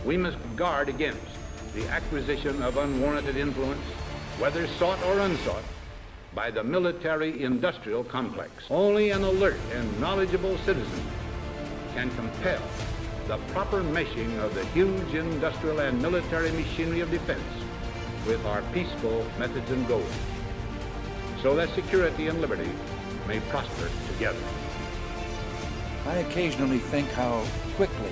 we must guard against the acquisition of unwarranted influence, whether sought or unsought, by the military-industrial complex. Only an alert and knowledgeable citizen can compel the proper meshing of the huge industrial and military machinery of defense with our peaceful methods and goals, so that security and liberty may prosper together. I occasionally think how quickly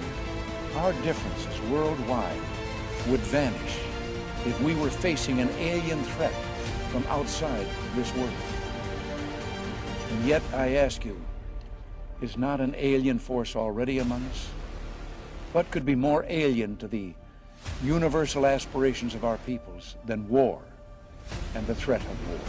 our differences worldwide would vanish if we were facing an alien threat from outside this world. And yet I ask you, is not an alien force already among us? What could be more alien to the universal aspirations of our peoples than war and the threat of war?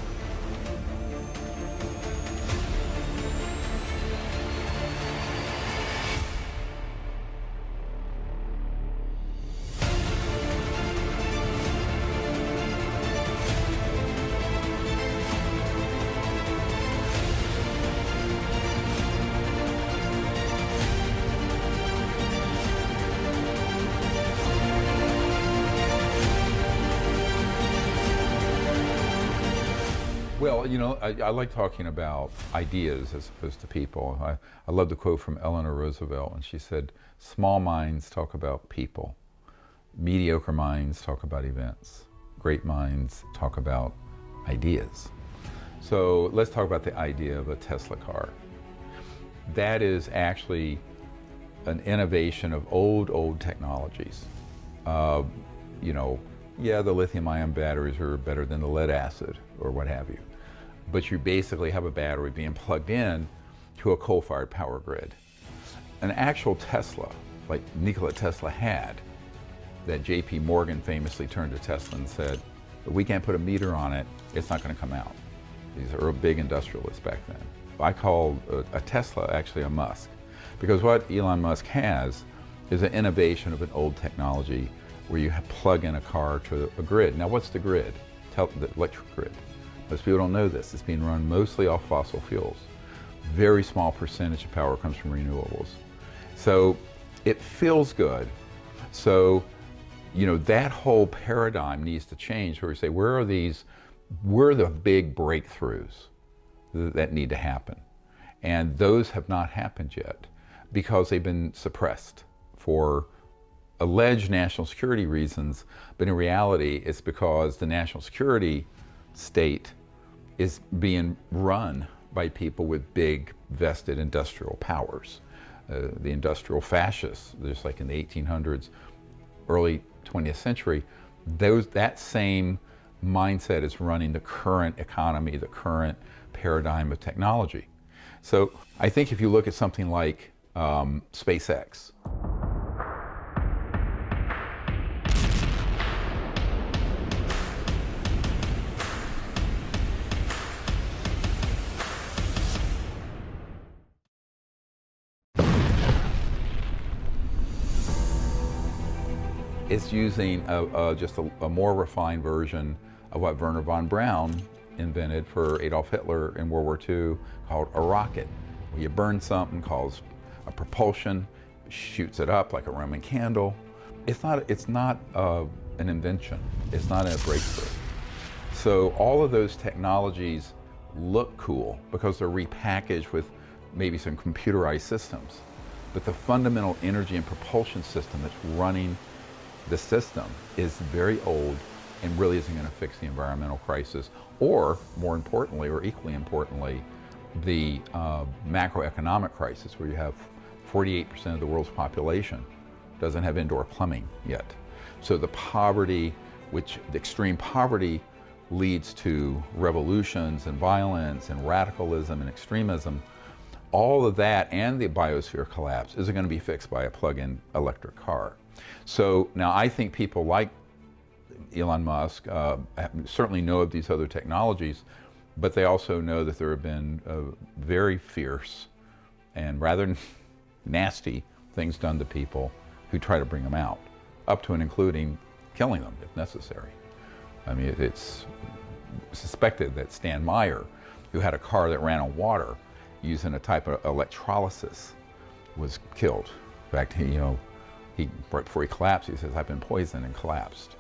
Well, you know, I like talking about ideas as opposed to people. I love the quote from Eleanor Roosevelt, and she said, "Small minds talk about people. Mediocre minds talk about events. Great minds talk about ideas." So let's talk about the idea of a Tesla car. That is actually an innovation of old technologies. You know, yeah, the lithium-ion batteries are better than the lead acid or what have you. But you basically have a battery being plugged in to a coal-fired power grid. An actual Tesla, like Nikola Tesla had, that J.P. Morgan famously turned to Tesla and said, if we can't put a meter on it, it's not going to come out. These are big industrialists back then. I call a Tesla actually a Musk, because what Elon Musk has is an innovation of an old technology where you plug in a car to a grid. Now what's the grid? The electric grid. Most people don't know this. It's being run mostly off fossil fuels. Very small percentage of power comes from renewables. So it feels good. So, you know, that whole paradigm needs to change where we say, where are the big breakthroughs that need to happen? And those have not happened yet because they've been suppressed for alleged national security reasons, but in reality it's because the national security state is being run by people with big vested industrial powers. The industrial fascists, just like in the 1800s, early 20th century, that same mindset is running the current economy, the current paradigm of technology. So I think if you look at something like SpaceX, it's using just a more refined version of what Werner von Braun invented for Adolf Hitler in World War II, called a rocket. Where you burn something, causes a propulsion, shoots it up like a Roman candle. It's not an invention. It's not a breakthrough. So all of those technologies look cool because they're repackaged with maybe some computerized systems. But the fundamental energy and propulsion system that's running the system is very old and really isn't going to fix the environmental crisis, or more importantly, or equally importantly, the macroeconomic crisis, where you have 48% of the world's population doesn't have indoor plumbing yet. So the poverty, the extreme poverty leads to revolutions and violence and radicalism and extremism. All of that and the biosphere collapse isn't going to be fixed by a plug-in electric car. So now I think people like Elon Musk certainly know of these other technologies, but they also know that there have been very fierce and rather nasty things done to people who try to bring them out, up to and including killing them if necessary. I mean, it's suspected that Stan Meyer, who had a car that ran on water using a type of electrolysis, was killed. In fact, Right before he collapsed, he says, "I've been poisoned," and collapsed.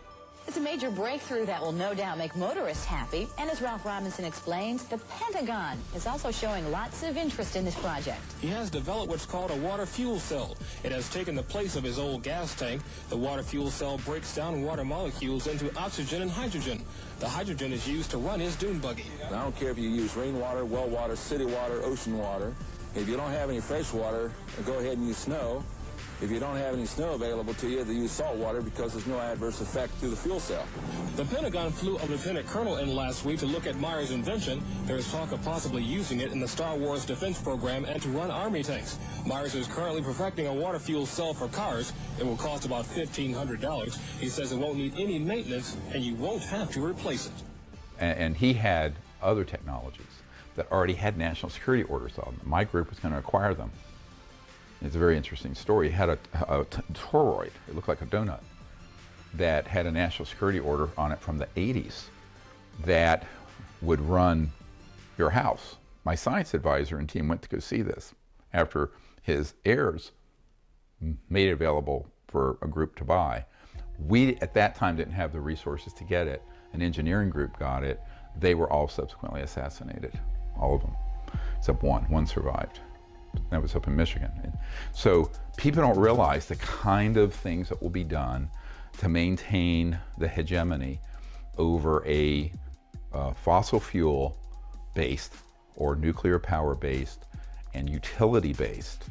It's a major breakthrough that will no doubt make motorists happy. And as Ralph Robinson explains, the Pentagon is also showing lots of interest in this project. He has developed what's called a water fuel cell. It has taken the place of his old gas tank. The water fuel cell breaks down water molecules into oxygen and hydrogen. The hydrogen is used to run his dune buggy. I don't care if you use rainwater, well water, city water, ocean water. If you don't have any fresh water, go ahead and use snow. If you don't have any snow available to you, they use salt water because there's no adverse effect to the fuel cell. The Pentagon flew a lieutenant colonel in last week to look at Myers' invention. There is talk of possibly using it in the Star Wars defense program and to run Army tanks. Myers is currently perfecting a water fuel cell for cars. It will cost about $1,500. He says it won't need any maintenance, and you won't have to replace it. And he had other technologies that already had national security orders on them. My group was going to acquire them. It's a very interesting story. He had a toroid, it looked like a donut, that had a national security order on it from the 80s that would run your house. My science advisor and team went to go see this after his heirs made it available for a group to buy. We, at that time, didn't have the resources to get it. An engineering group got it. They were all subsequently assassinated, all of them, except one. One survived. That was up in Michigan. So people don't realize the kind of things that will be done to maintain the hegemony over a fossil fuel based or nuclear power based and utility based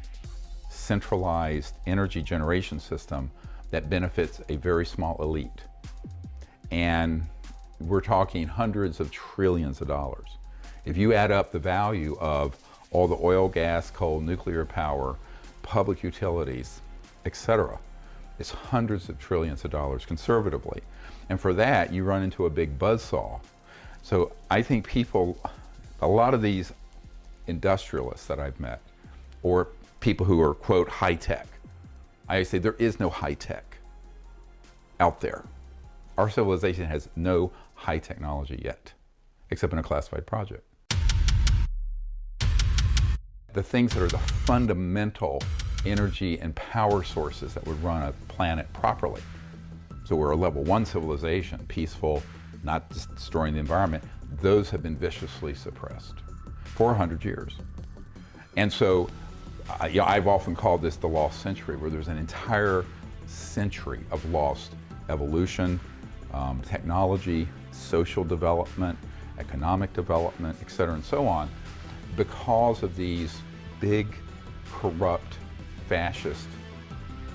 centralized energy generation system that benefits a very small elite. And we're talking hundreds of trillions of dollars. If you add up the value of all the oil, gas, coal, nuclear power, public utilities, etc. It's hundreds of trillions of dollars conservatively. And for that, you run into a big buzzsaw. So I think people, a lot of these industrialists that I've met, or people who are, quote, high tech, I say there is no high tech out there. Our civilization has no high technology yet, except in a classified project. The things that are the fundamental energy and power sources that would run a planet properly. So we're a level 1 civilization, peaceful, not destroying the environment. Those have been viciously suppressed for 100 years. And so I've often called this the lost century, where there's an entire century of lost evolution, technology, social development, economic development, et cetera, and so on, because of these big, corrupt, fascist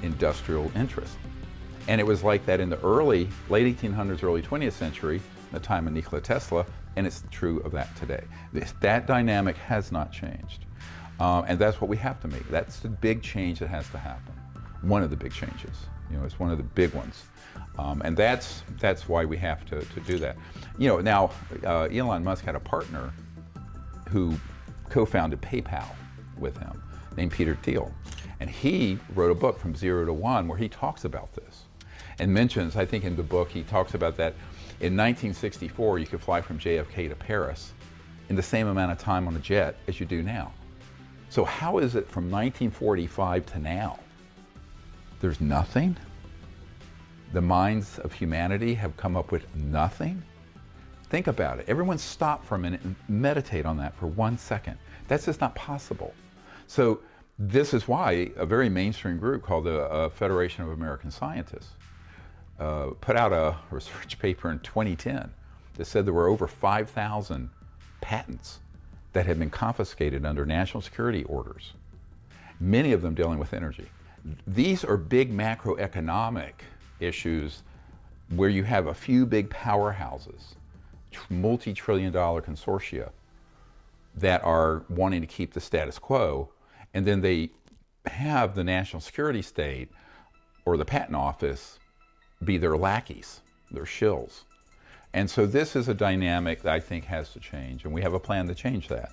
industrial interests. And it was like that in the late 1800s, early 20th century, the time of Nikola Tesla, and it's true of that today. That dynamic has not changed. And that's what we have to make. That's the big change that has to happen. One of the big changes. It's one of the big ones. And that's why we have to do that. Now, Elon Musk had a partner who co-founded PayPal with him, named Peter Thiel. And he wrote a book, From Zero to One, where he talks about this and mentions, I think in the book, he talks about that in 1964, you could fly from JFK to Paris in the same amount of time on a jet as you do now. So how is it from 1945 to now? There's nothing? The minds of humanity have come up with nothing? Think about it. Everyone stop for a minute and meditate on that for 1 second. That's just not possible. So this is why a very mainstream group called the Federation of American Scientists put out a research paper in 2010 that said there were over 5,000 patents that had been confiscated under national security orders, many of them dealing with energy. These are big macroeconomic issues where you have a few big powerhouses, multi-trillion-dollar consortia that are wanting to keep the status quo, and then they have the national security state or the patent office be their lackeys, their shills. And so this is a dynamic that I think has to change, and we have a plan to change that.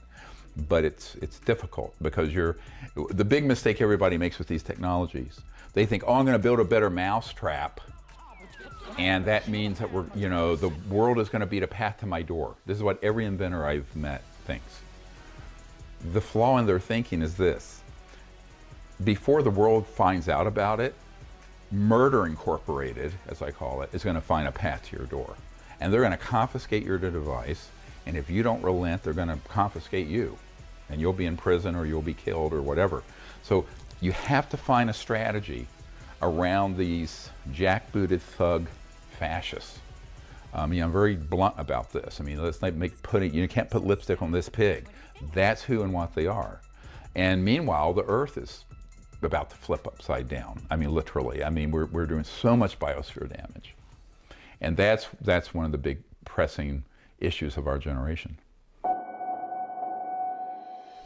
But it's difficult because the big mistake everybody makes with these technologies, they think, oh, I'm going to build a better mousetrap, and that means that the world is going to be the path to my door. This is what every inventor I've met thinks. The flaw in their thinking is this: before the world finds out about it, Murder Incorporated, as I call it, is going to find a path to your door. And they're going to confiscate your device, and if you don't relent, they're going to confiscate you. And you'll be in prison or you'll be killed or whatever. So you have to find a strategy around these jackbooted thug fascists. I'm very blunt about this. Let's not you can't put lipstick on this pig. That's who and what they are. And meanwhile, the earth is about to flip upside down. Literally. We're doing so much biosphere damage. And that's one of the big pressing issues of our generation.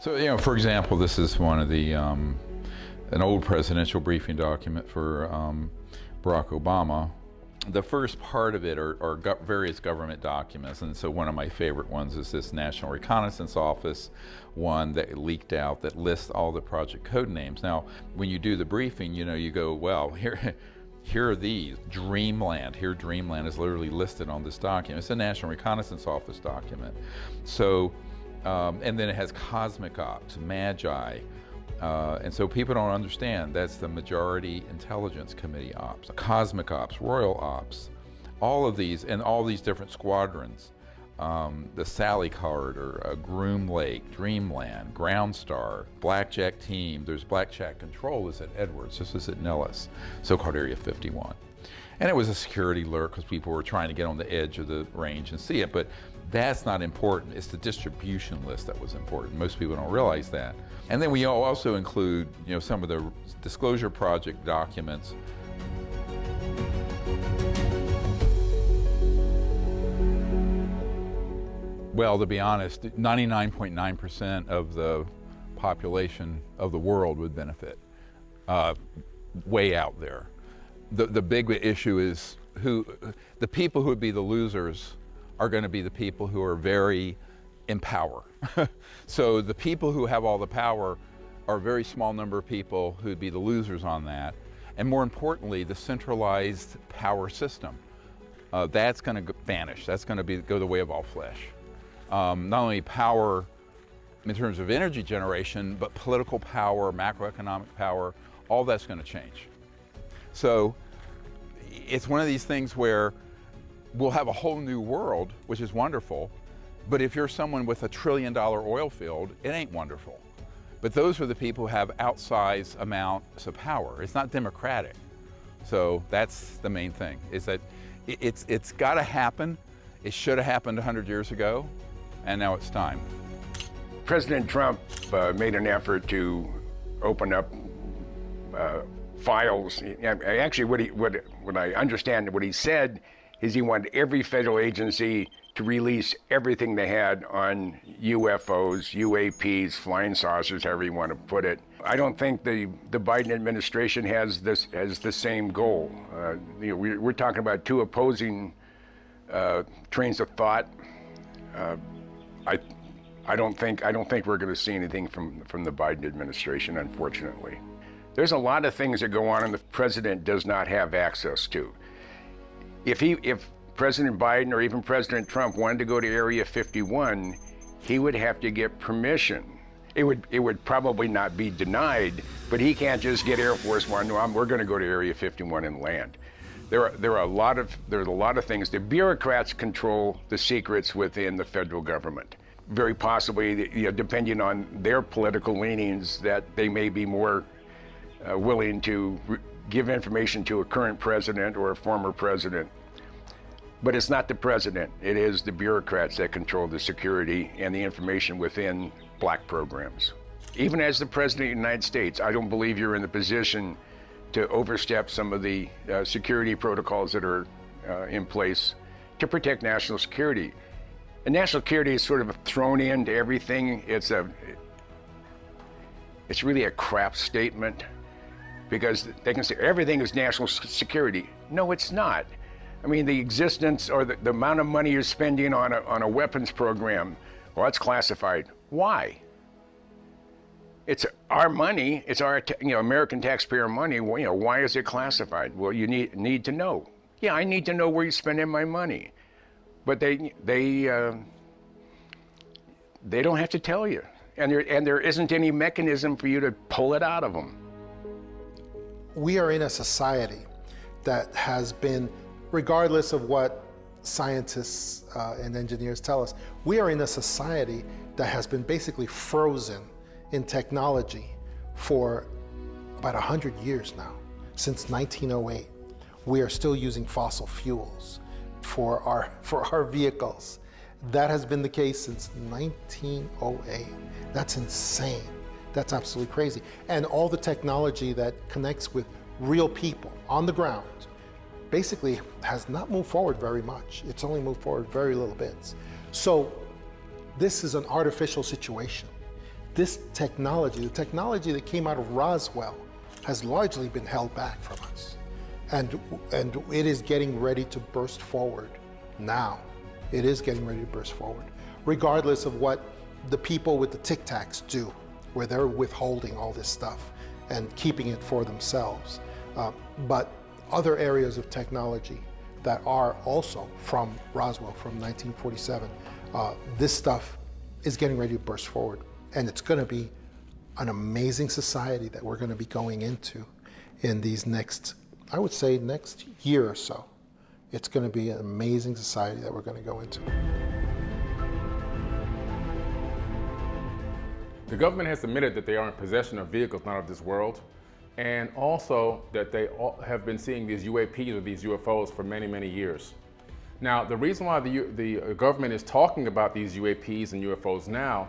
So, for example, this is one of the, an old presidential briefing document for Barack Obama. The first part of it are various government documents, and so one of my favorite ones is this National Reconnaissance Office one that leaked out that lists all the project code names. Now, when you do the briefing, you go, well, here are these. Dreamland, Dreamland is literally listed on this document. It's a National Reconnaissance Office document. So, and then it has Cosmic Ops, Magi, and so people don't understand that's the Majority Intelligence Committee Ops, Cosmic Ops, Royal Ops, all of these, and all these different squadrons. The Sally Corridor, Groom Lake, Dreamland, Ground Star, Blackjack Team. There's Blackjack Control is at Edwards. This is at Nellis, so-called Area 51. And it was a security alert because people were trying to get on the edge of the range and see it, but that's not important. It's the distribution list that was important. Most people don't realize that. And then we also include, some of the disclosure project documents. Well, to be honest, 99.9% of the population of the world would benefit, way out there. The big issue is the people who would be the losers are going to be the people who are very in power. So the people who have all the power are a very small number of people who'd be the losers on that. And more importantly, the centralized power system, that's going to vanish. That's going to go the way of all flesh. Not only power in terms of energy generation, but political power, macroeconomic power, all that's going to change. So it's one of these things where we'll have a whole new world, which is wonderful, but if you're someone with $1 trillion oil field, it ain't wonderful. But those are the people who have outsized amounts of power. It's not democratic. So that's the main thing, is that it's got to happen. It should have happened 100 years ago, and now it's time. President Trump made an effort to open up files. Actually, what I understand, what he said is he wanted every federal agency to release everything they had on UFOs, UAPs, flying saucers, however you want to put it. I don't think the Biden administration has the same goal. We're talking about two opposing trains of thought. I don't think we're going to see anything from the Biden administration, unfortunately. There's a lot of things that go on and the president does not have access to. If President Biden or even President Trump wanted to go to Area 51, he would have to get permission. It would probably not be denied, but he can't just get Air Force One. No, we're going to go to Area 51 and land. There's a lot of things. The bureaucrats control the secrets within the federal government. Very possibly, depending on their political leanings, that they may be more willing to give information to a current president or a former president. But it's not the president. It is the bureaucrats that control the security and the information within black programs. Even as the president of the United States, I don't believe you're in the position to overstep some of the security protocols that are in place to protect national security. And national security is sort of thrown into everything. It's really a crap statement, because they can say everything is national security. No, it's not. I mean, the existence or the amount of money you're spending on a weapons program, well, that's classified. Why? It's our money. It's our American taxpayer money. Well, why is it classified? Well, you need to know. Yeah, I need to know where you're spending my money, but they don't have to tell you, and there isn't any mechanism for you to pull it out of them. We are in a society that has been, regardless of what scientists and engineers tell us, we are in a society that has been basically frozen in technology for about 100 years now. Since 1908, we are still using fossil fuels for our vehicles. That has been the case since 1908. That's insane. That's absolutely crazy. And all the technology that connects with real people on the ground basically has not moved forward very much. It's only moved forward very little bits. So this is an artificial situation. This technology, the technology that came out of Roswell, has largely been held back from us. And it is getting ready to burst forward now. It is getting ready to burst forward, regardless of what the people with the Tic Tacs do, where they're withholding all this stuff and keeping it for themselves. But other areas of technology that are also from Roswell, from 1947, this stuff is getting ready to burst forward. And it's going to be an amazing society that we're going to be going into in these next, I would say, next year or so. It's going to be an amazing society that we're going to go into. The government has admitted that they are in possession of vehicles not of this world, and also that they have been seeing these UAPs or these UFOs for many, many years. Now, the reason why the government is talking about these UAPs and UFOs now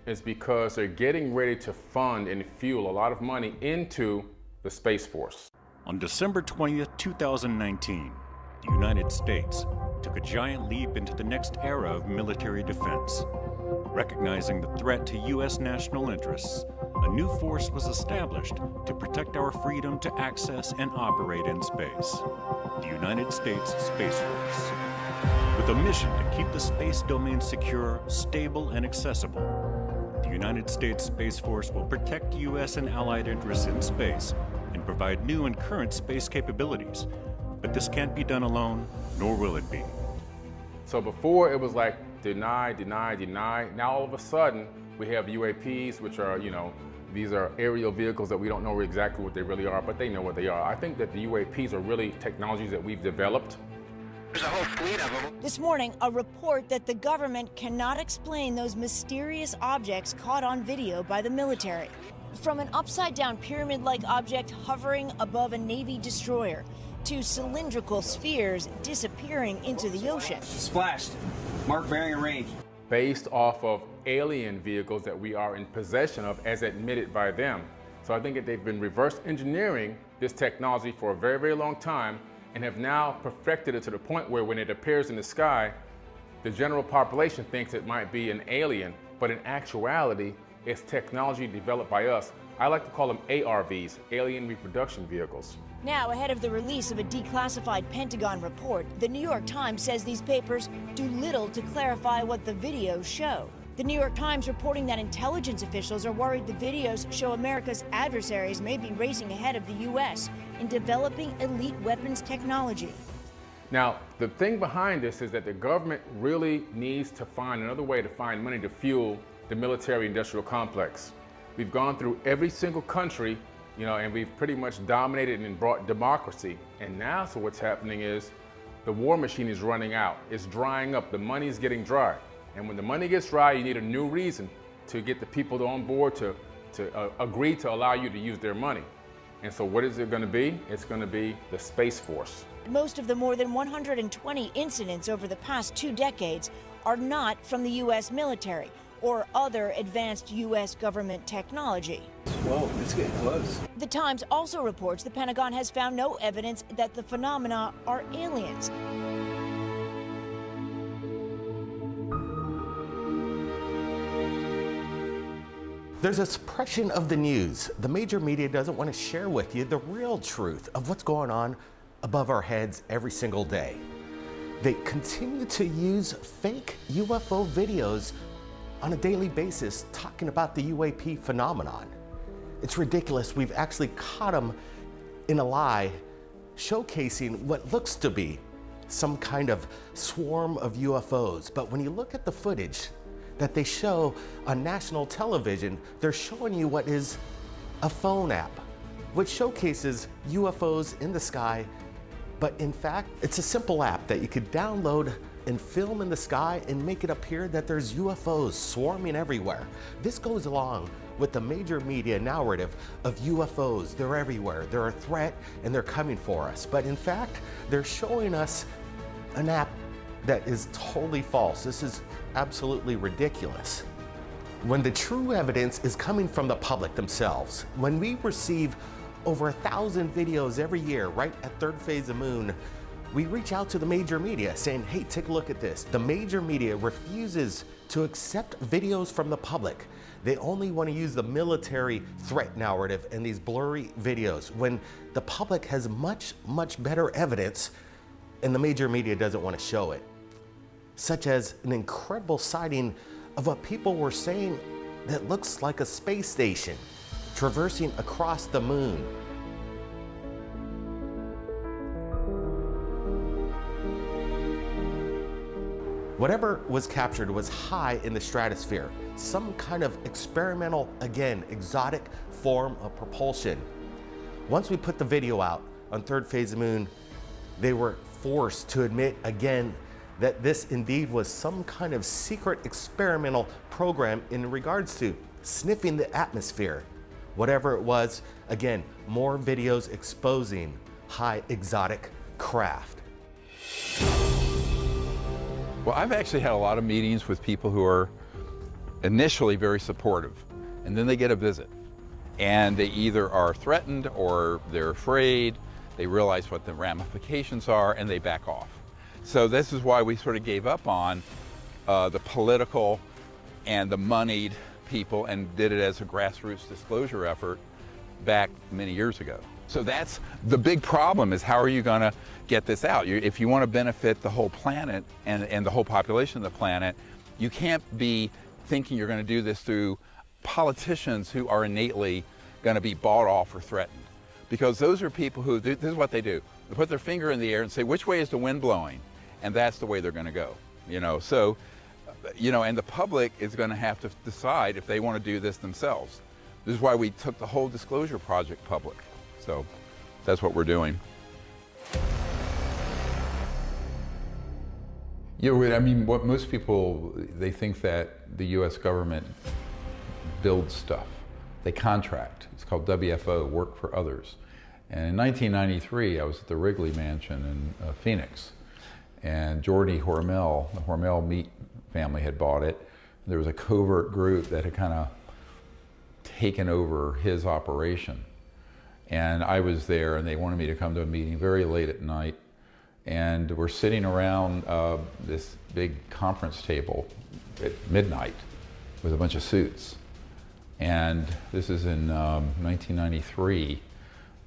is because they're getting ready to fund and fuel a lot of money into the Space Force. On December 20th, 2019, the United States took a giant leap into the next era of military defense. Recognizing the threat to U.S. national interests, a new force was established to protect our freedom to access and operate in space, the United States Space Force. With a mission to keep the space domain secure, stable, and accessible, the United States Space Force will protect U.S. and allied interests in space and provide new and current space capabilities. But this can't be done alone, nor will it be. So before it was like deny, deny, deny. Now all of a sudden we have UAPs, which are, these are aerial vehicles that we don't know exactly what they really are, but they know what they are. I think that the UAPs are really technologies that we've developed. There's a whole fleet of them. This morning, a report that the government cannot explain those mysterious objects caught on video by the military. From an upside-down pyramid-like object hovering above a Navy destroyer to cylindrical spheres disappearing into the ocean. Splashed. Mark bearing and range. Based off of alien vehicles that we are in possession of as admitted by them. So I think that they've been reverse engineering this technology for a very, very long time and have now perfected it to the point where when it appears in the sky, the general population thinks it might be an alien, but in actuality, it's technology developed by us. I like to call them ARVs, alien reproduction vehicles. Now, ahead of the release of a declassified Pentagon report, the New York Times says these papers do little to clarify what the videos show. The New York Times reporting that intelligence officials are worried the videos show America's adversaries may be racing ahead of the U.S. in developing elite weapons technology. Now, the thing behind this is that the government really needs to find another way to find money to fuel the military-industrial complex. We've gone through every single country, and we've pretty much dominated and brought democracy. And now, so what's happening is the war machine is running out. It's drying up. The money is getting dry. And when the money gets dry, you need a new reason to get the people on board to agree to allow you to use their money. And so what is it going to be? It's going to be the Space Force. Most of the more than 120 incidents over the past 2 decades are not from the U.S. military or other advanced U.S. government technology. Whoa, it's getting close. The Times also reports the Pentagon has found no evidence that the phenomena are aliens. There's a suppression of the news. The major media doesn't want to share with you the real truth of what's going on above our heads every single day. They continue to use fake UFO videos on a daily basis talking about the UAP phenomenon. It's ridiculous. We've actually caught them in a lie, showcasing what looks to be some kind of swarm of UFOs. But when you look at the footage that they show on national television, they're showing you what is a phone app, which showcases UFOs in the sky But in fact, it's a simple app that you could download and film in the sky and make it appear that there's UFOs swarming everywhere. This goes along with the major media narrative of UFOs. They're everywhere, they're a threat, and they're coming for us. But in fact, they're showing us an app that is totally false. This is absolutely ridiculous. When the true evidence is coming from the public themselves, when we receive over 1,000 videos every year right at third phase of moon, we reach out to the major media saying, hey, take a look at this. The major media refuses to accept videos from the public. They only want to use the military threat narrative and these blurry videos when the public has much, much better evidence and the major media doesn't want to show it. Such as an incredible sighting of what people were saying that looks like a space station traversing across the moon. Whatever was captured was high in the stratosphere, some kind of experimental, again, exotic form of propulsion. Once we put the video out on third phase of moon, they were forced to admit again that this indeed was some kind of secret experimental program in regards to sniffing the atmosphere. Whatever it was, again, more videos exposing high exotic craft. Well, I've actually had a lot of meetings with people who are initially very supportive, and then they get a visit. And they either are threatened or they're afraid, they realize what the ramifications are, and they back off. So this is why we sort of gave up on the political and the moneyed people and did it as a grassroots disclosure effort back many years ago. So that's the big problem, is how are you going to get this out? If you want to benefit the whole planet and the whole population of the planet, you can't be thinking you're going to do this through politicians who are innately going to be bought off or threatened. Because those are people who, this is what they do. They put their finger in the air and say, which way is the wind blowing? And that's the way they're going to go. So, and the public is going to have to decide if they want to do this themselves. This is why we took the whole disclosure project public. So that's what we're doing. What most people, they think that the U.S. government builds stuff. They contract. It's called WFO, work for others. And in 1993, I was at the Wrigley Mansion in Phoenix. And Jordy Hormel, the Hormel meat family, had bought it. There was a covert group that had kind of taken over his operation. And I was there, and they wanted me to come to a meeting very late at night. And we're sitting around this big conference table at midnight with a bunch of suits. And this is in 1993,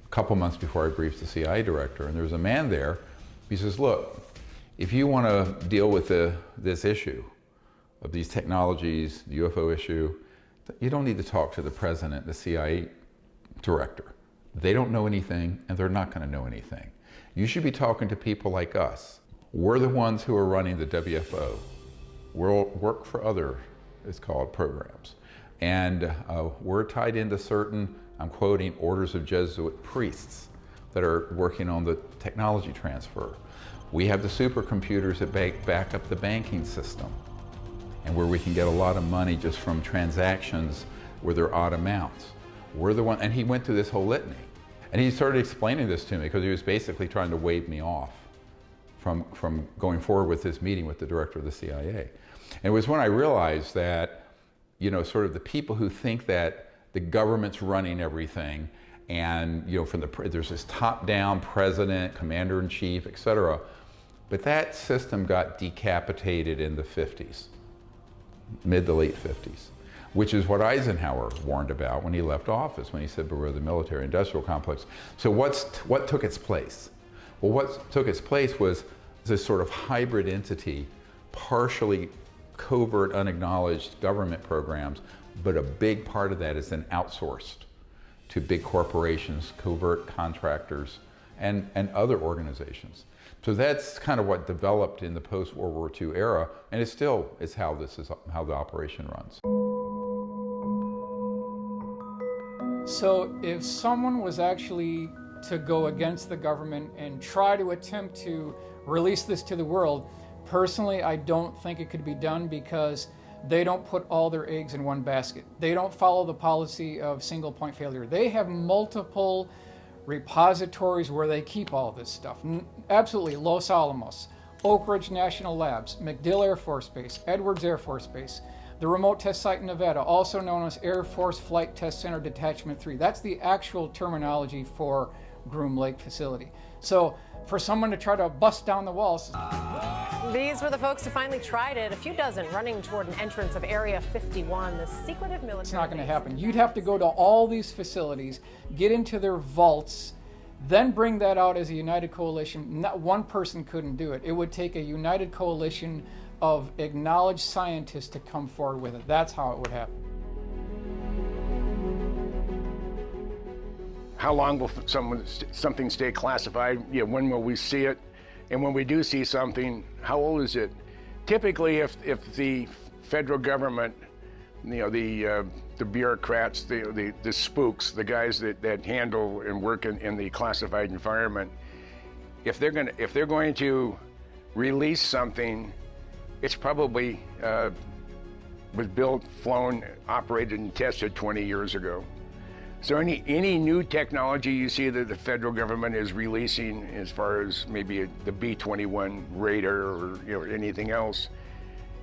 a couple months before I briefed the CIA director. And there was a man there. He says, look, if you want to deal with this issue of these technologies, the UFO issue, you don't need to talk to the president, the CIA director. They don't know anything, and they're not going to know anything. You should be talking to people like us. We're the ones who are running the WFO. We'll work for other, it's called, programs. And we're tied into certain, I'm quoting, orders of Jesuit priests that are working on the technology transfer. We have the supercomputers that back up the banking system, and where we can get a lot of money just from transactions where they're odd amounts. We're the one, and he went through this whole litany. And he started explaining this to me because he was basically trying to wave me off from going forward with this meeting with the director of the CIA. And it was when I realized that, sort of the people who think that the government's running everything, and there's this top-down president, commander-in-chief, et cetera, but that system got decapitated in the 50s, mid to late 50s, which is what Eisenhower warned about when he left office, when he said, beware the military-industrial complex. So what took its place? Well, what took its place was this sort of hybrid entity, partially covert, unacknowledged government programs, but a big part of that is then outsourced to big corporations, covert contractors, and other organizations. So that's kind of what developed in the post-World War II era, and it still is how the operation runs. So if someone was actually to go against the government and try to attempt to release this to the world. Personally, I don't think it could be done because they don't put all their eggs in one basket. They don't follow the policy of single point failure. They have multiple repositories where they keep all this stuff. Absolutely, Los Alamos, Oak Ridge National Labs, MacDill Air Force Base, Edwards Air Force Base, the remote test site in Nevada, also known as Air Force Flight Test Center Detachment 3. That's the actual terminology for Groom Lake facility. So for someone to try to bust down the walls. These were the folks who finally tried it, a few dozen running toward an entrance of Area 51, the secretive military It's not going to base. happen. You'd have to go to all these facilities, get into their vaults, then bring that out as a united coalition. Not one person couldn't do it. It would take a united coalition of acknowledged scientists to come forward with it. That's how it would happen. How long will something stay classified? You know, when will we see it? And when we do see something, how old is it? Typically, if the federal government, you know, the bureaucrats, the spooks, the guys that handle and work in the classified environment, if they're going to release something, it's probably was built, flown, operated, and tested 20 years ago. So any new technology you see that the federal government is releasing, as far as maybe the B-21 radar or anything else,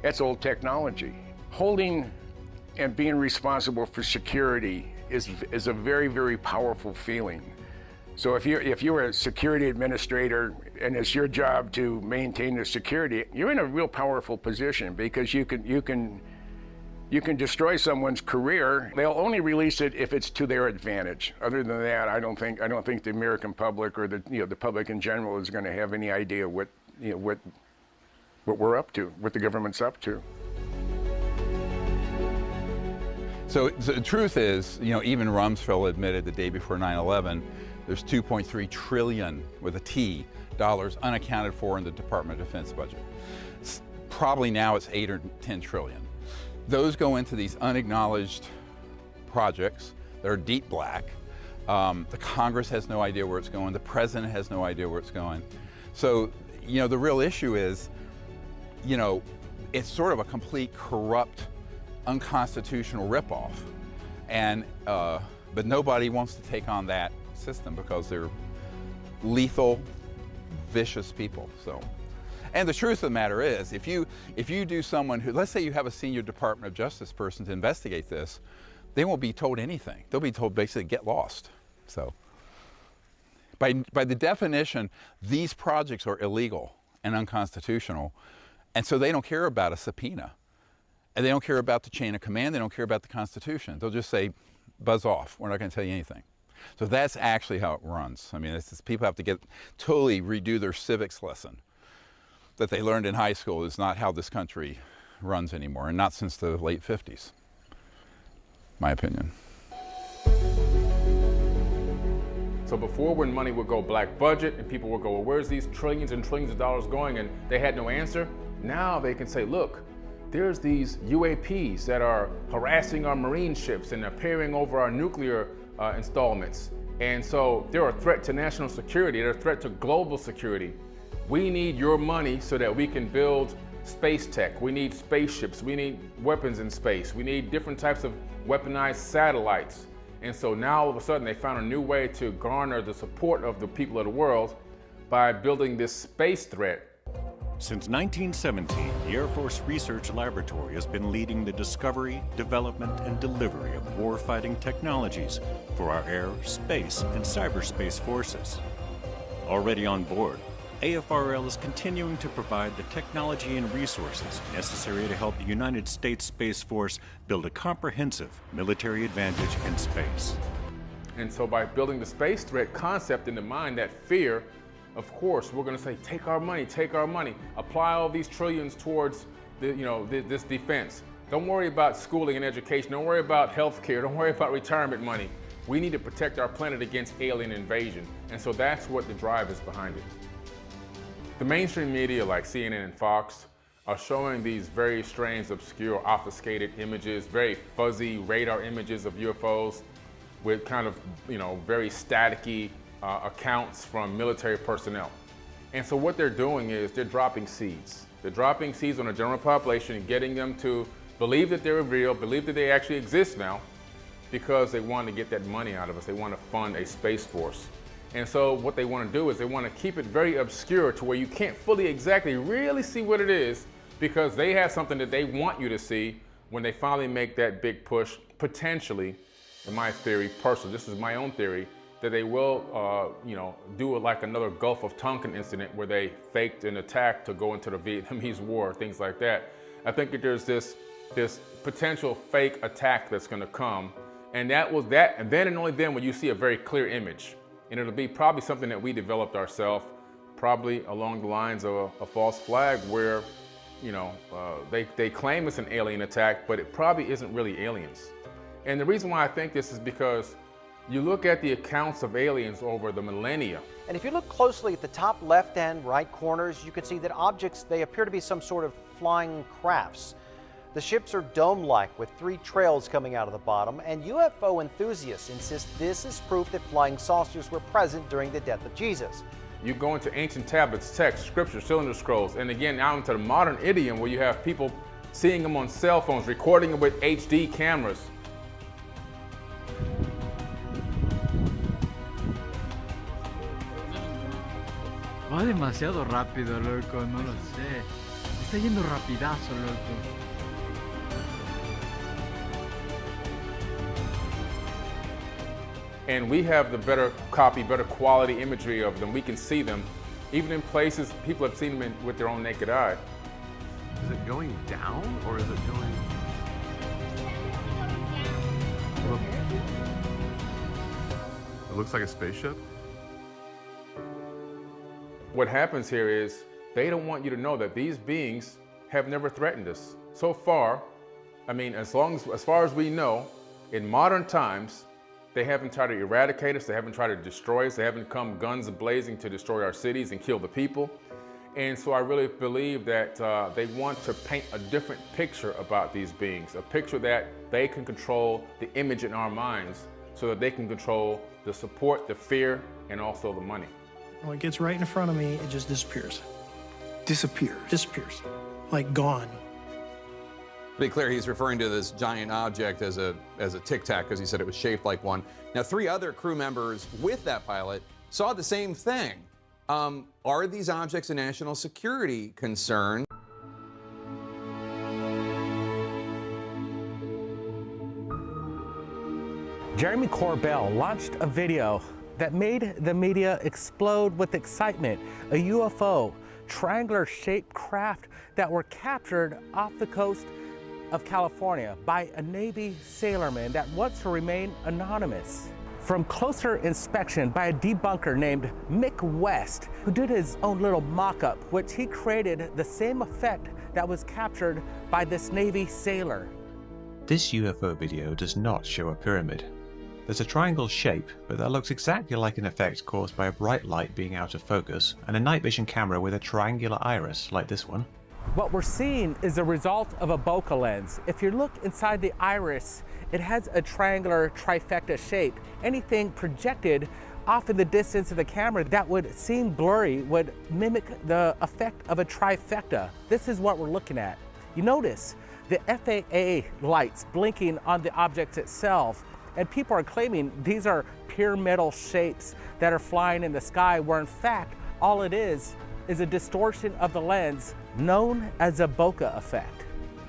that's old technology. Holding and being responsible for security is a very, very powerful feeling. So if you're a security administrator and it's your job to maintain the security, you're in a real powerful position because you can destroy someone's career. They'll only release it if it's to their advantage. Other than that, I don't think the American public or the public in general is going to have any idea what we're up to, what the government's up to. So the truth is, even Rumsfeld admitted the day before 9/11, there's 2.3 trillion with a T dollars unaccounted for in the Department of Defense budget. Probably now it's 8 or 10 trillion. Those go into these unacknowledged projects that are deep black. The Congress has no idea where it's going. The president has no idea where it's going. So, the real issue is, it's sort of a complete corrupt, unconstitutional ripoff. And, but nobody wants to take on that system because they're lethal, vicious people. So. And the truth of the matter is, if you do someone who, let's say you have a senior Department of Justice person to investigate this, they won't be told anything. They'll be told basically get lost. So by the definition, these projects are illegal and unconstitutional, and so they don't care about a subpoena. And they don't care about the chain of command, they don't care about the Constitution. They'll just say, buzz off, we're not going to tell you anything. So that's actually how it runs. I mean, people have to totally redo their civics lesson that they learned in high school. Is not how this country runs anymore, and not since the late 50s, my opinion. So before, when money would go black budget and people would go, well, where's these trillions and trillions of dollars going? And they had no answer. Now they can say, look, there's these UAPs that are harassing our Marine ships and appearing over our nuclear installments. And so they're a threat to national security. They're a threat to global security. We need your money so that we can build space tech. We need spaceships. We need weapons in space. We need different types of weaponized satellites. And so now all of a sudden they found a new way to garner the support of the people of the world by building this space threat. Since 1917, the Air Force Research Laboratory has been leading the discovery, development, and delivery of warfighting technologies for our air, space, and cyberspace forces. Already on board, AFRL is continuing to provide the technology and resources necessary to help the United States Space Force build a comprehensive military advantage in space. And so by building the space threat concept into mind, that fear, of course, we're going to say, take our money, apply all these trillions towards this defense. Don't worry about schooling and education. Don't worry about health care. Don't worry about retirement money. We need to protect our planet against alien invasion. And so that's what the drive is behind it. The mainstream media like CNN and Fox are showing these very strange, obscure, obfuscated images, very fuzzy radar images of UFOs with kind of, very staticky accounts from military personnel. And so what they're doing is they're dropping seeds. They're dropping seeds on the general population and getting them to believe that they're real, believe that they actually exist now, because they want to get that money out of us. They want to fund a space force. And so what they want to do is they want to keep it very obscure to where you can't fully exactly really see what it is, because they have something that they want you to see when they finally make that big push, potentially, in my theory, personally, this is my own theory, that they will, do like another Gulf of Tonkin incident where they faked an attack to go into the Vietnamese War, things like that. I think that there's this potential fake attack that's going to come, and and then and only then will you see a very clear image, and it'll be probably something that we developed ourselves, probably along the lines of a false flag where, they claim it's an alien attack, but it probably isn't really aliens. And the reason why I think this is because you look at the accounts of aliens over the millennia. And if you look closely at the top left and right corners, you can see that objects, they appear to be some sort of flying crafts. The ships are dome-like with 3 trails coming out of the bottom, and UFO enthusiasts insist this is proof that flying saucers were present during the death of Jesus. You go into ancient tablets, texts, scripture, cylinder scrolls, and again now into the modern idiom where you have people seeing them on cell phones, recording them with HD cameras. Va demasiado rápido, loco, no lo sé. Está yendo rapidazo, loco. And we have the better copy, better quality imagery of them. We can see them, even in places people have seen them with their own naked eye. Is it going down or is it going? It looks like a spaceship. What happens here is they don't want you to know that these beings have never threatened us. So far, I mean, as far as we know, in modern times, they haven't tried to eradicate us, they haven't tried to destroy us, they haven't come guns blazing to destroy our cities and kill the people. And so I really believe that they want to paint a different picture about these beings, a picture that they can control the image in our minds so that they can control the support, the fear, and also the money. When it gets right in front of me, it just disappears. Disappears. Like gone. To be clear, he's referring to this giant object as a Tic Tac because he said it was shaped like one. Now, 3 other crew members with that pilot saw the same thing. Are these objects a national security concern? Jeremy Corbell launched a video that made the media explode with excitement. A UFO, triangular-shaped craft that were captured off the coast of California by a Navy sailorman that wants to remain anonymous. From closer inspection by a debunker named Mick West, who did his own little mock-up, which he created the same effect that was captured by this Navy sailor. This UFO video does not show a pyramid. There's a triangle shape, but that looks exactly like an effect caused by a bright light being out of focus and a night vision camera with a triangular iris like this one. What we're seeing is a result of a bokeh lens. If you look inside the iris, it has a triangular trifecta shape. Anything projected off in the distance of the camera that would seem blurry would mimic the effect of a trifecta. This is what we're looking at. You notice the FAA lights blinking on the object itself, and people are claiming these are pyramidal shapes that are flying in the sky, where in fact all it is a distortion of the lens known as a bokeh effect.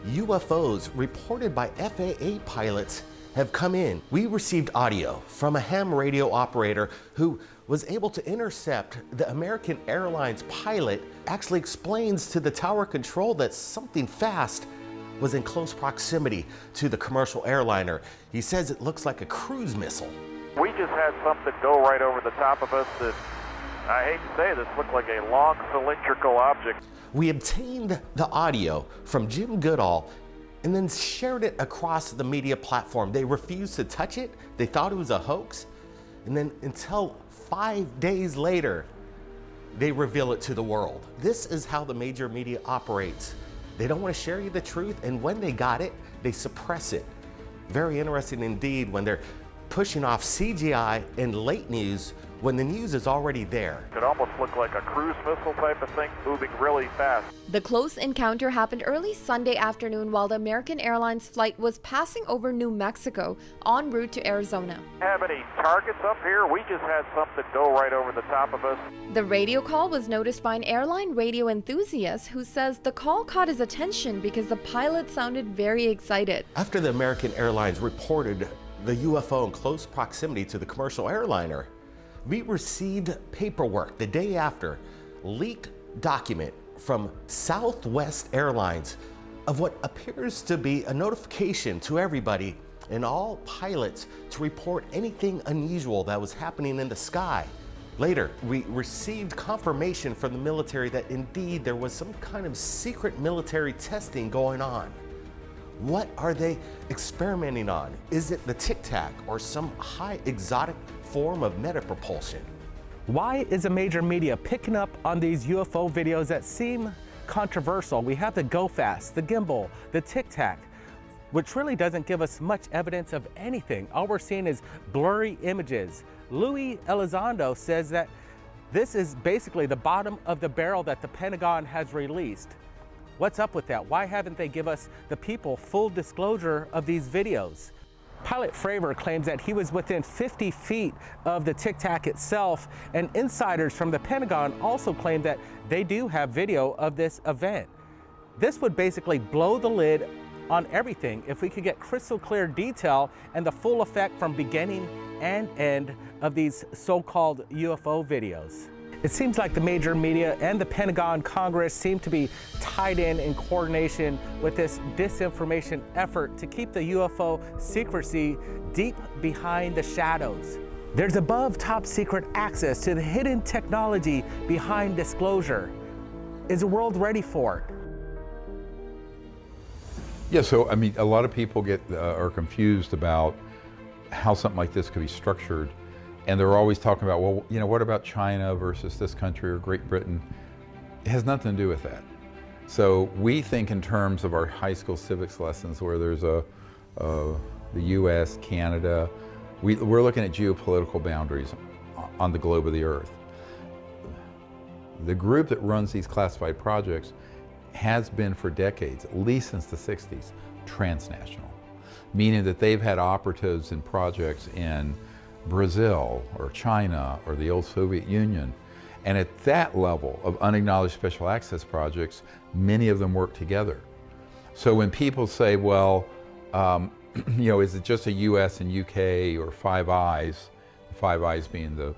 UFOs reported by FAA pilots have come in. We received audio from a ham radio operator who was able to intercept the American Airlines pilot. Actually explains to the tower control that something fast was in close proximity to the commercial airliner. He says it looks like a cruise missile. We just had something go right over the top of us that, I hate to say this, looked like a long cylindrical object. We obtained the audio from Jim Goodall and then shared it across the media platform. They refused to touch it. They thought it was a hoax. And then until 5 days later, they reveal it to the world. This is how the major media operates. They don't want to share you the truth, and when they got it, they suppress it. Very interesting indeed when they're pushing off CGI and late news when the news is already there. Could almost look like a cruise missile type of thing, moving really fast. The close encounter happened early Sunday afternoon while the American Airlines flight was passing over New Mexico en route to Arizona. Have any targets up here? We just had something go right over the top of us. The radio call was noticed by an airline radio enthusiast who says the call caught his attention because the pilot sounded very excited. After the American Airlines reported the UFO in close proximity to the commercial airliner, we received paperwork the day after, leaked document from Southwest Airlines of what appears to be a notification to everybody and all pilots to report anything unusual that was happening in the sky. Later, we received confirmation from the military that indeed there was some kind of secret military testing going on. What are they experimenting on? Is it the Tic Tac or some high exotic form of meta-propulsion? Why is the major media picking up on these UFO videos that seem controversial? We have the Go Fast, the gimbal, the Tic Tac, which really doesn't give us much evidence of anything. All we're seeing is blurry images. Louis Elizondo says that this is basically the bottom of the barrel that the Pentagon has released. What's up with that? Why haven't they give us, the people, full disclosure of these videos? Pilot Fravor claims that he was within 50 feet of the Tic Tac itself, and insiders from the Pentagon also claim that they do have video of this event. This would basically blow the lid on everything if we could get crystal clear detail and the full effect from beginning and end of these so-called UFO videos. It seems like the major media and the Pentagon Congress seem to be tied in coordination with this disinformation effort to keep the UFO secrecy deep behind the shadows. There's above top secret access to the hidden technology behind disclosure. Is the world ready for it? Yeah, so I mean, a lot of people are confused about how something like this could be structured. And they're always talking about, well, you know, what about China versus this country or Great Britain? It has nothing to do with that. So we think in terms of our high school civics lessons where there's the US, Canada, we're looking at geopolitical boundaries on the globe of the earth. The group that runs these classified projects has been for decades, at least since the 60s, transnational, meaning that they've had operatives in projects in Brazil or China or the old Soviet Union. And at that level of unacknowledged special access projects, many of them work together. So when people say, well, you know, is it just a US and UK or Five Eyes, Five Eyes being the,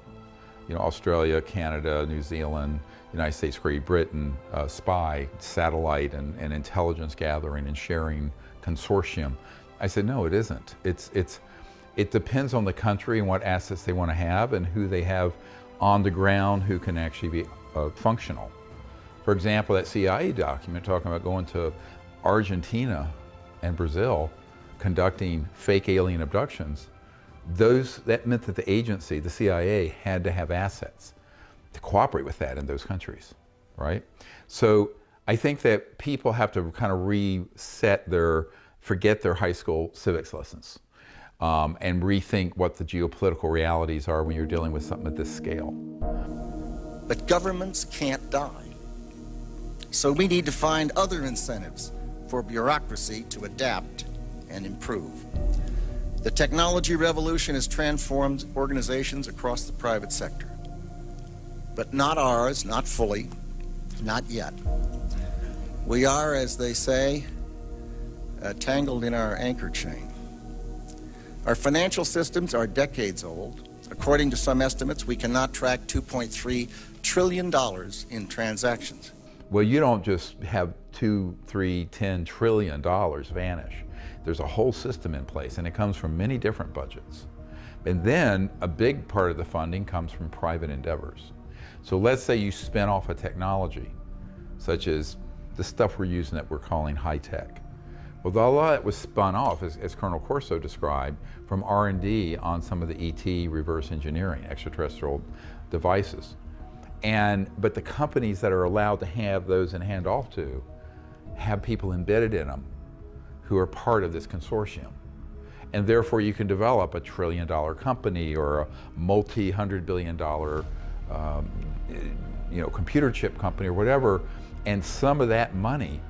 you know, Australia, Canada, New Zealand, United States, Great Britain, spy, satellite and intelligence gathering and sharing consortium. I said, no, it isn't. It depends on the country and what assets they want to have and who they have on the ground who can actually be functional. For example, that CIA document talking about going to Argentina and Brazil, conducting fake alien abductions, that meant that the agency, the CIA, had to have assets to cooperate with that in those countries, right? So I think that people have to kind of forget their high school civics lessons. And rethink what the geopolitical realities are when you're dealing with something at this scale. But governments can't die. So we need to find other incentives for bureaucracy to adapt and improve. The technology revolution has transformed organizations across the private sector. But not ours, not fully, not yet. We are, as they say, tangled in our anchor chain. Our financial systems are decades old. According to some estimates, we cannot track $2.3 trillion in transactions. Well, you don't just have $2, $3, $10 trillion vanish. There's a whole system in place, and it comes from many different budgets. And then a big part of the funding comes from private endeavors. So let's say you spin off a technology, such as the stuff we're using that we're calling high tech. Well, a lot of it was spun off, as Colonel Corso described, from R&D on some of the ET reverse engineering, extraterrestrial devices. But the companies that are allowed to have those and hand off to have people embedded in them who are part of this consortium. And therefore you can develop a $1 trillion company or a multi-$100 billion computer chip company or whatever, and some of that money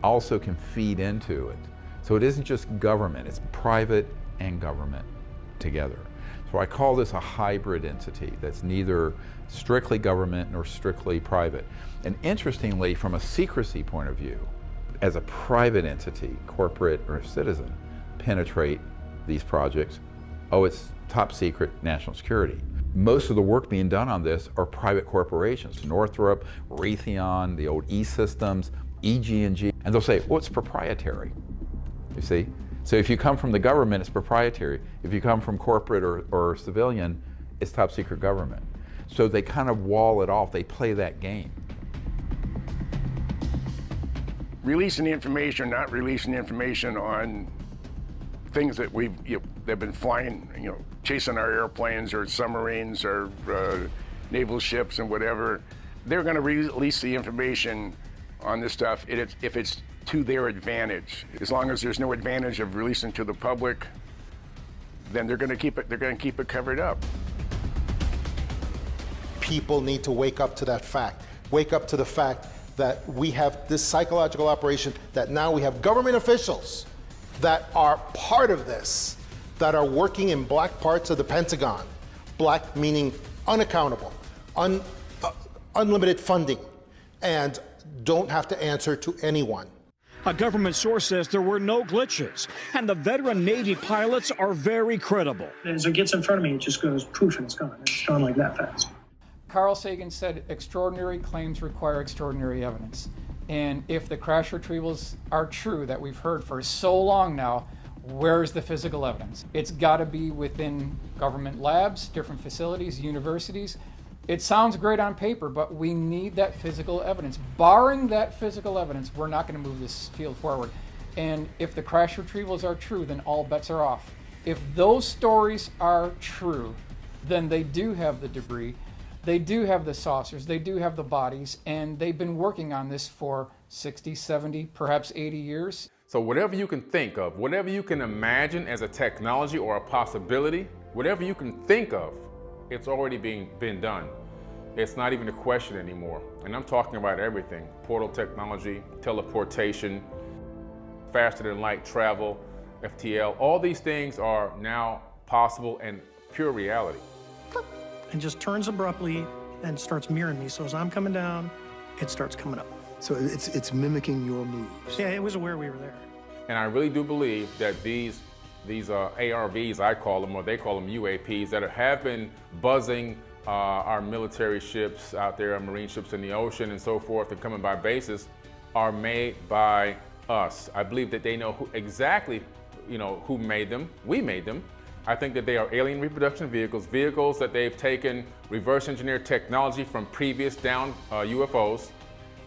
also can feed into it. So it isn't just government, it's private and government together. So I call this a hybrid entity that's neither strictly government nor strictly private. And interestingly, from a secrecy point of view, as a private entity, corporate or citizen, penetrate these projects, it's top secret national security. Most of the work being done on this are private corporations, Northrop, Raytheon, the old E-Systems, EG&G, and they'll say, well, it's proprietary, you see? So if you come from the government, it's proprietary. If you come from corporate or civilian, it's top secret government. So they kind of wall it off, they play that game. Releasing the information, not releasing the information on things that they've been flying, chasing our airplanes or submarines or naval ships and whatever. They're going to release the information on this stuff if it's to their advantage. As long as there's no advantage of releasing to the public, then they're going to keep it covered up. People need to wake up to that fact. Wake up to the fact that we have this psychological operation, that now we have government officials that are part of this, that are working in black parts of the Pentagon. Black meaning unaccountable, unlimited funding, and don't have to answer to anyone. A government source says there were no glitches, and the veteran Navy pilots are very credible. As it gets in front of me, it just goes poof and it's gone. It's gone like that fast. Carl Sagan said extraordinary claims require extraordinary evidence. And if the crash retrievals are true that we've heard for so long now, where's the physical evidence? It's got to be within government labs, different facilities, universities. It sounds great on paper, but we need that physical evidence. Barring that physical evidence, we're not going to move this field forward. And if the crash retrievals are true, then all bets are off. If those stories are true, then they do have the debris, they do have the saucers, they do have the bodies, and they've been working on this for 60, 70, perhaps 80 years. So whatever you can think of, whatever you can imagine as a technology or a possibility, whatever you can think of, it's already been done. It's not even a question anymore. And I'm talking about everything. Portal technology, teleportation, faster than light travel, FTL, all these things are now possible and pure reality. And just turns abruptly and starts mirroring me. So as I'm coming down, it starts coming up. So it's mimicking your moves. Yeah, it was aware we were there. And I really do believe that these ARVs, I call them, or they call them UAPs, that have been buzzing our military ships out there, our Marine ships in the ocean and so forth, and coming by bases, are made by us. I believe that they know exactly who made them. We made them. I think that they are alien reproduction vehicles that they've taken reverse engineered technology from previous down UFOs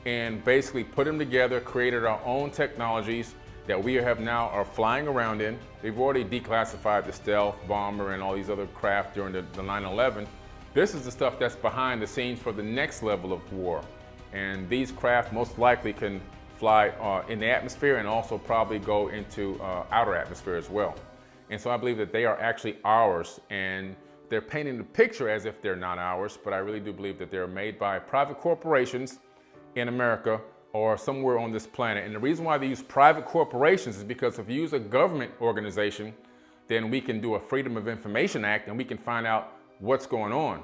and basically put them together, created our own technologies that we have now are flying around in. They've already declassified the stealth bomber and all these other craft during the 9/11. This is the stuff that's behind the scenes for the next level of war. And these craft most likely can fly in the atmosphere and also probably go into outer atmosphere as well. And so I believe that they are actually ours, and they're painting the picture as if they're not ours, but I really do believe that they're made by private corporations in America or somewhere on this planet. And the reason why they use private corporations is because if you use a government organization, then we can do a Freedom of Information Act and we can find out what's going on.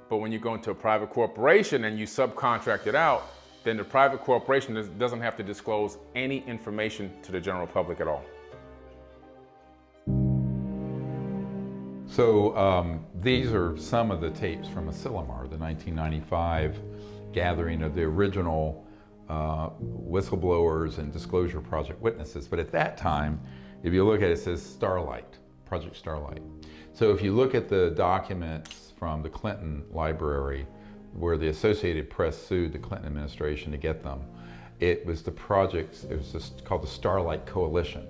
But when you go into a private corporation and you subcontract it out, then the private corporation doesn't have to disclose any information to the general public at all. So these are some of the tapes from Asilomar, the 1995 gathering of the original whistleblowers and Disclosure Project witnesses. But at that time, if you look at it, it says Starlight, Project Starlight. So if you look at the documents from the Clinton library, where the Associated Press sued the Clinton administration to get them, it was the project, it was just called the Starlight Coalition.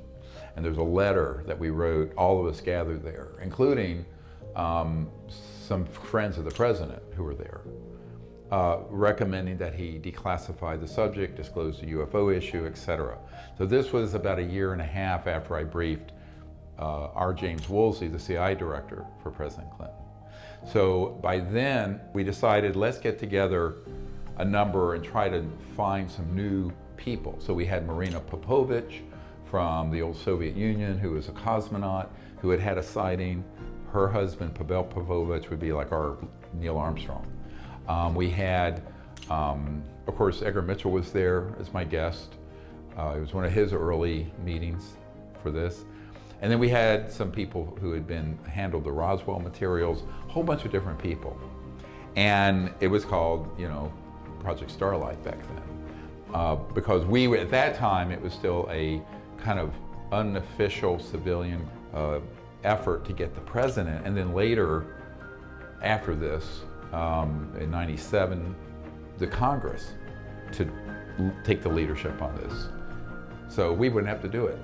And there's a letter that we wrote, all of us gathered there, including some friends of the president who were there, recommending that he declassify the subject, disclose the UFO issue, etc. So this was about a year and a half after I briefed our James Woolsey, the CIA director for President Clinton. So by then, we decided, let's get together a number and try to find some new people. So we had Marina Popovich from the old Soviet Union, who was a cosmonaut, who had had a sighting. Her husband, Pavel Popovich, would be like our Neil Armstrong. We had, of course, Edgar Mitchell was there as my guest. It was one of his early meetings for this. And then we had some people who had handled the Roswell materials, a whole bunch of different people. And it was called, you know, Project Starlight back then. Because at that time, it was still a kind of unofficial civilian effort to get the president. And then later, after this, in '97, the Congress to take the leadership on this. So we wouldn't have to do it.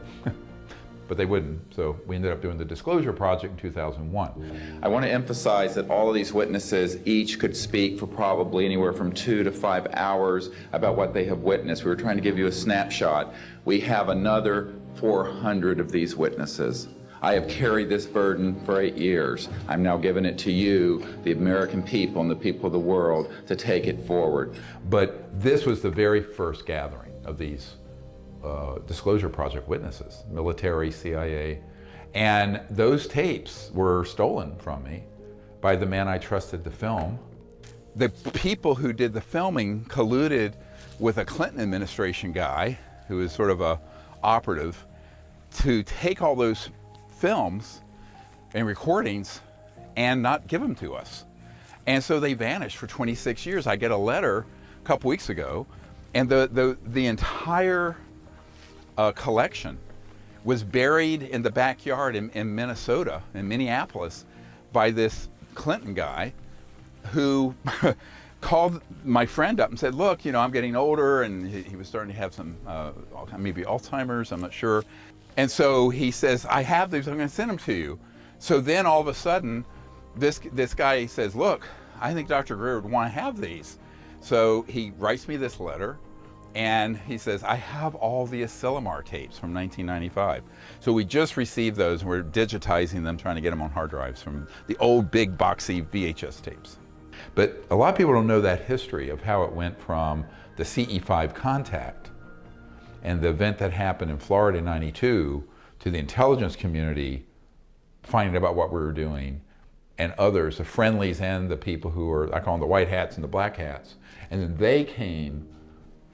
But they wouldn't, so we ended up doing the Disclosure Project in 2001. I want to emphasize that all of these witnesses each could speak for probably anywhere from 2 to 5 hours about what they have witnessed. We were trying to give you a snapshot. We have another 400 of these witnesses. I have carried this burden for 8 years. I'm now giving it to you, the American people and the people of the world, to take it forward. But this was the very first gathering of these Disclosure Project witnesses, military, CIA, and those tapes were stolen from me by the man I trusted to film. The people who did the filming colluded with a Clinton administration guy who was sort of a operative to take all those films and recordings and not give them to us. And so they vanished for 26 years. I get a letter a couple weeks ago, and the entire collection was buried in the backyard in Minnesota, in Minneapolis, by this Clinton guy who called my friend up and said, look, you know, I'm getting older, and he was starting to have some, maybe Alzheimer's, I'm not sure. And so he says, I have these, I'm gonna send them to you. So then all of a sudden, this guy says, look, I think Dr. Greer would wanna have these. So he writes me this letter, and he says, I have all the Asilomar tapes from 1995. So we just received those, and we're digitizing them, trying to get them on hard drives from the old big boxy VHS tapes. But a lot of people don't know that history of how it went from the CE5 contact and the event that happened in Florida in '92 to the intelligence community finding about what we were doing, and others, the friendlies and the people who were, I call them the white hats and the black hats. And then they came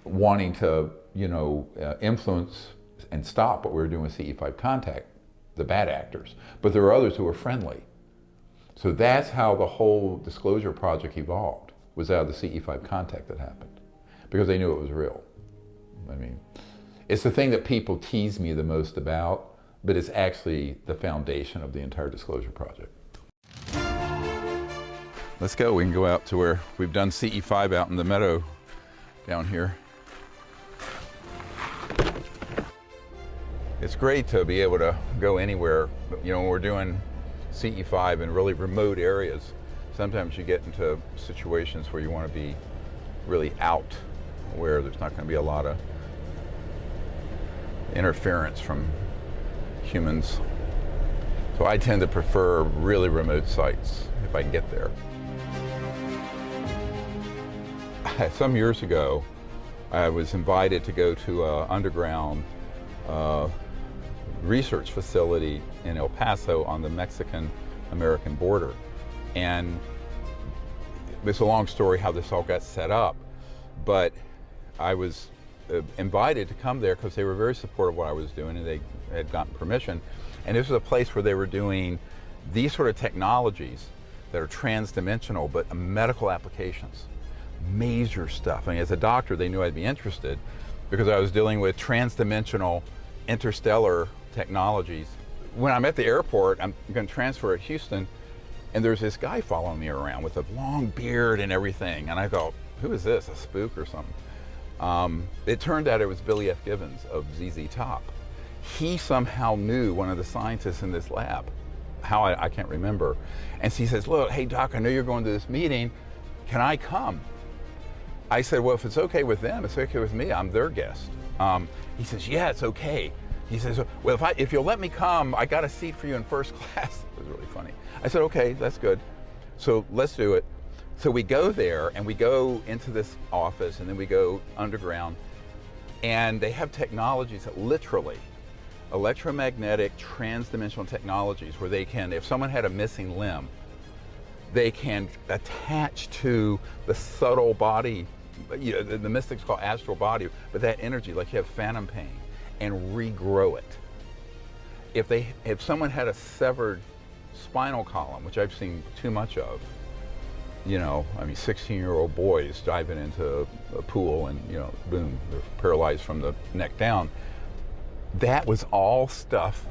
wanting to, you know, influence and stop what we were doing with CE5 contact, the bad actors. But there were others who were friendly. So that's how the whole Disclosure Project evolved, was out of the CE5 contact that happened, because they knew it was real. I mean, it's the thing that people tease me the most about, but it's actually the foundation of the entire Disclosure Project. Let's go, we can go out to where we've done CE5 out in the meadow down here. It's great to be able to go anywhere. You know, when we're doing CE5 in really remote areas, sometimes you get into situations where you want to be really out, where there's not going to be a lot of interference from humans. So I tend to prefer really remote sites if I can get there. Some years ago, I was invited to go to an underground research facility in El Paso on the Mexican-American border. And it's a long story how this all got set up, but I was invited to come there because they were very supportive of what I was doing, and they had gotten permission. And this was a place where they were doing these sort of technologies that are trans-dimensional, but medical applications. Major stuff. I mean, as a doctor, they knew I'd be interested because I was dealing with trans-dimensional interstellar technologies. When I'm at the airport, I'm going to transfer at Houston, and there's this guy following me around with a long beard and everything. And I thought, who is this, a spook or something? It turned out it was Billy F. Gibbons of ZZ Top. He somehow knew one of the scientists in this lab. How, I can't remember. And so he says, look, hey doc, I know you're going to this meeting. Can I come? I said, well, if it's okay with them, it's okay with me. I'm their guest. He says, yeah, it's okay. He says, well, if you'll let me come, I got a seat for you in first class. It was really funny. I said, okay, that's good. So let's do it. So we go there and we go into this office and then we go underground, and they have technologies that literally, electromagnetic transdimensional technologies where they can, if someone had a missing limb, they can attach to the subtle body, the mystics call astral body, but that energy, like you have phantom pain, and regrow it. If someone had a severed spinal column, which I've seen too much of, 16-year-old boys diving into a pool and, boom, they're paralyzed from the neck down. That was all stuff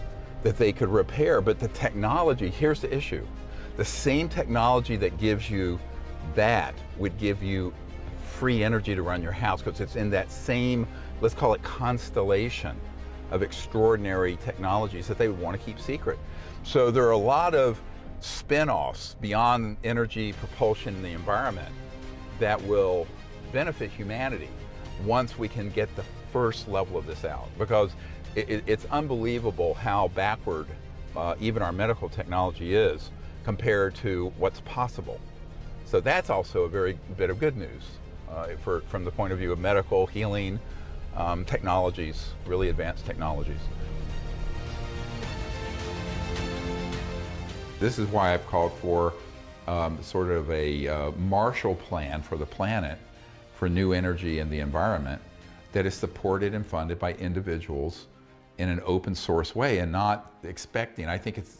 that they could repair, but the technology, here's the issue. The same technology that gives you that would give you free energy to run your house, because it's in that same, let's call it constellation of extraordinary technologies that they would want to keep secret. So there are a lot of spin-offs beyond energy, propulsion, and the environment that will benefit humanity once we can get the first level of this out, because it's unbelievable how backward even our medical technology is compared to what's possible. So that's also a very bit of good news from the point of view of medical healing technologies, really advanced technologies. This is why I've called for sort of a Marshall Plan for the planet for new energy and the environment that is supported and funded by individuals in an open source way, and not expecting, I think it's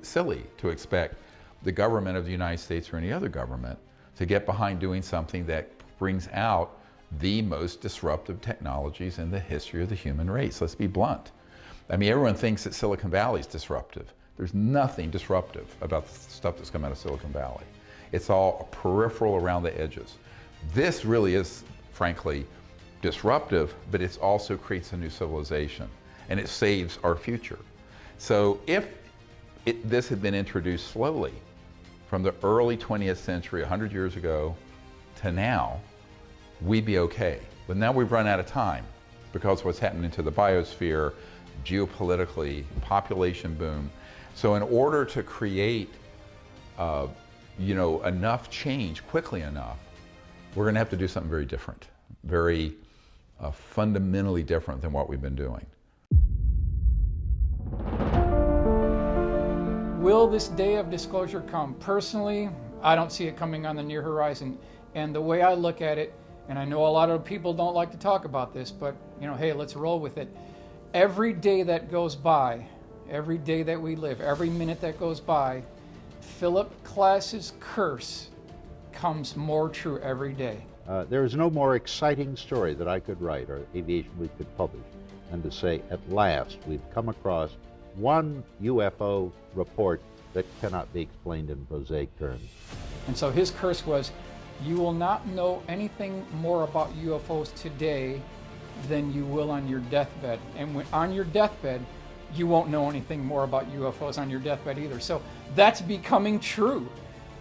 silly to expect the government of the United States or any other government to get behind doing something that brings out the most disruptive technologies in the history of the human race. Let's be blunt. I mean, everyone thinks that Silicon Valley is disruptive. There's nothing disruptive about the stuff that's come out of Silicon Valley. It's all peripheral around the edges. This really is, frankly, disruptive, but it also creates a new civilization, and it saves our future. So if this had been introduced slowly from the early 20th century, 100 years ago, to now, we'd be okay. But now we've run out of time because of what's happening to the biosphere, geopolitically, population boom. So in order to create enough change quickly enough, we're going to have to do something very different, very fundamentally different than what we've been doing. Will this day of disclosure come? Personally, I don't see it coming on the near horizon. And the way I look at it, and I know a lot of people don't like to talk about this, but hey, let's roll with it. Every day that goes by, every day that we live, every minute that goes by, Philip Klass's curse comes more true every day. There is no more exciting story that I could write or Aviation Week could publish than to say, at last, we've come across one UFO report that cannot be explained in prosaic terms. And so his curse was, you will not know anything more about UFOs today than you will on your deathbed. And when on your deathbed, you won't know anything more about UFOs on your deathbed either. So that's becoming true.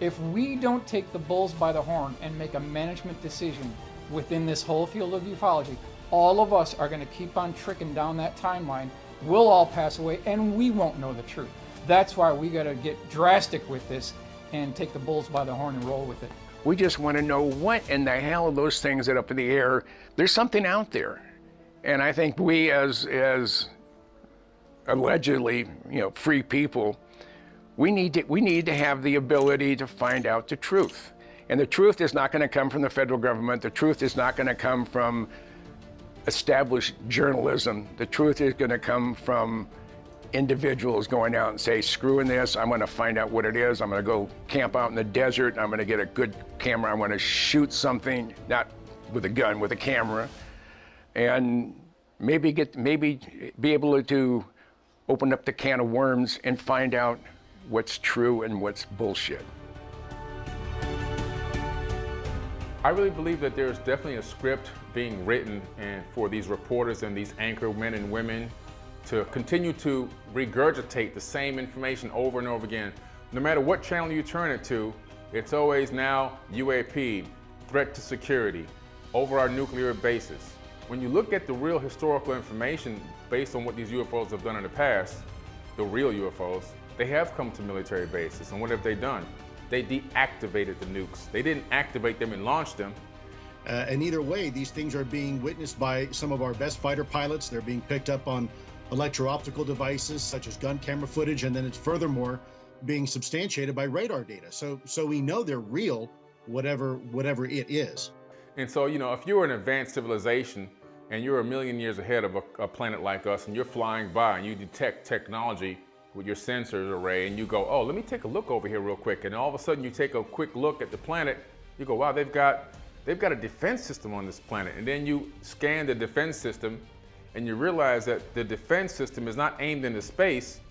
If we don't take the bulls by the horn and make a management decision within this whole field of ufology, all of us are going to keep on tricking down that timeline. We'll all pass away and we won't know the truth. That's why we got to get drastic with this and take the bulls by the horn and roll with it. We just want to know what in the hell are those things that are up in the air. There's something out there. And I think we as allegedly, free people, we need to have the ability to find out the truth. And the truth is not going to come from the federal government. The truth is not going to come from established journalism. The truth is going to come from individuals going out and say, screw this, I'm going to find out what it is. I'm going to go camp out in the desert. I'm going to get a good camera. I'm going to shoot something, not with a gun, with a camera, and maybe be able to open up the can of worms and find out what's true and what's bullshit. I really believe that there's definitely a script being written and for these reporters and these anchor men and women to continue to regurgitate the same information over and over again. No matter what channel you turn it to, it's always now UAP, threat to security, over our nuclear bases, When you look at the real historical information based on what these UFOs have done in the past, the real UFOs, they have come to military bases. And what have they done? They deactivated the nukes. They didn't activate them and launch them. And either way, these things are being witnessed by some of our best fighter pilots. They're being picked up on electro-optical devices such as gun camera footage, and then it's furthermore being substantiated by radar data. So we know they're real, whatever it is. And so, you know, if you're an advanced civilization and you're a million years ahead of a planet like us, and you're flying by and you detect technology with your sensors array, and you go, oh, let me take a look over here real quick, and all of a sudden you take a quick look at the planet, you go, wow, they've got a defense system on this planet. And then you scan the defense system and you realize that the defense system is not aimed into space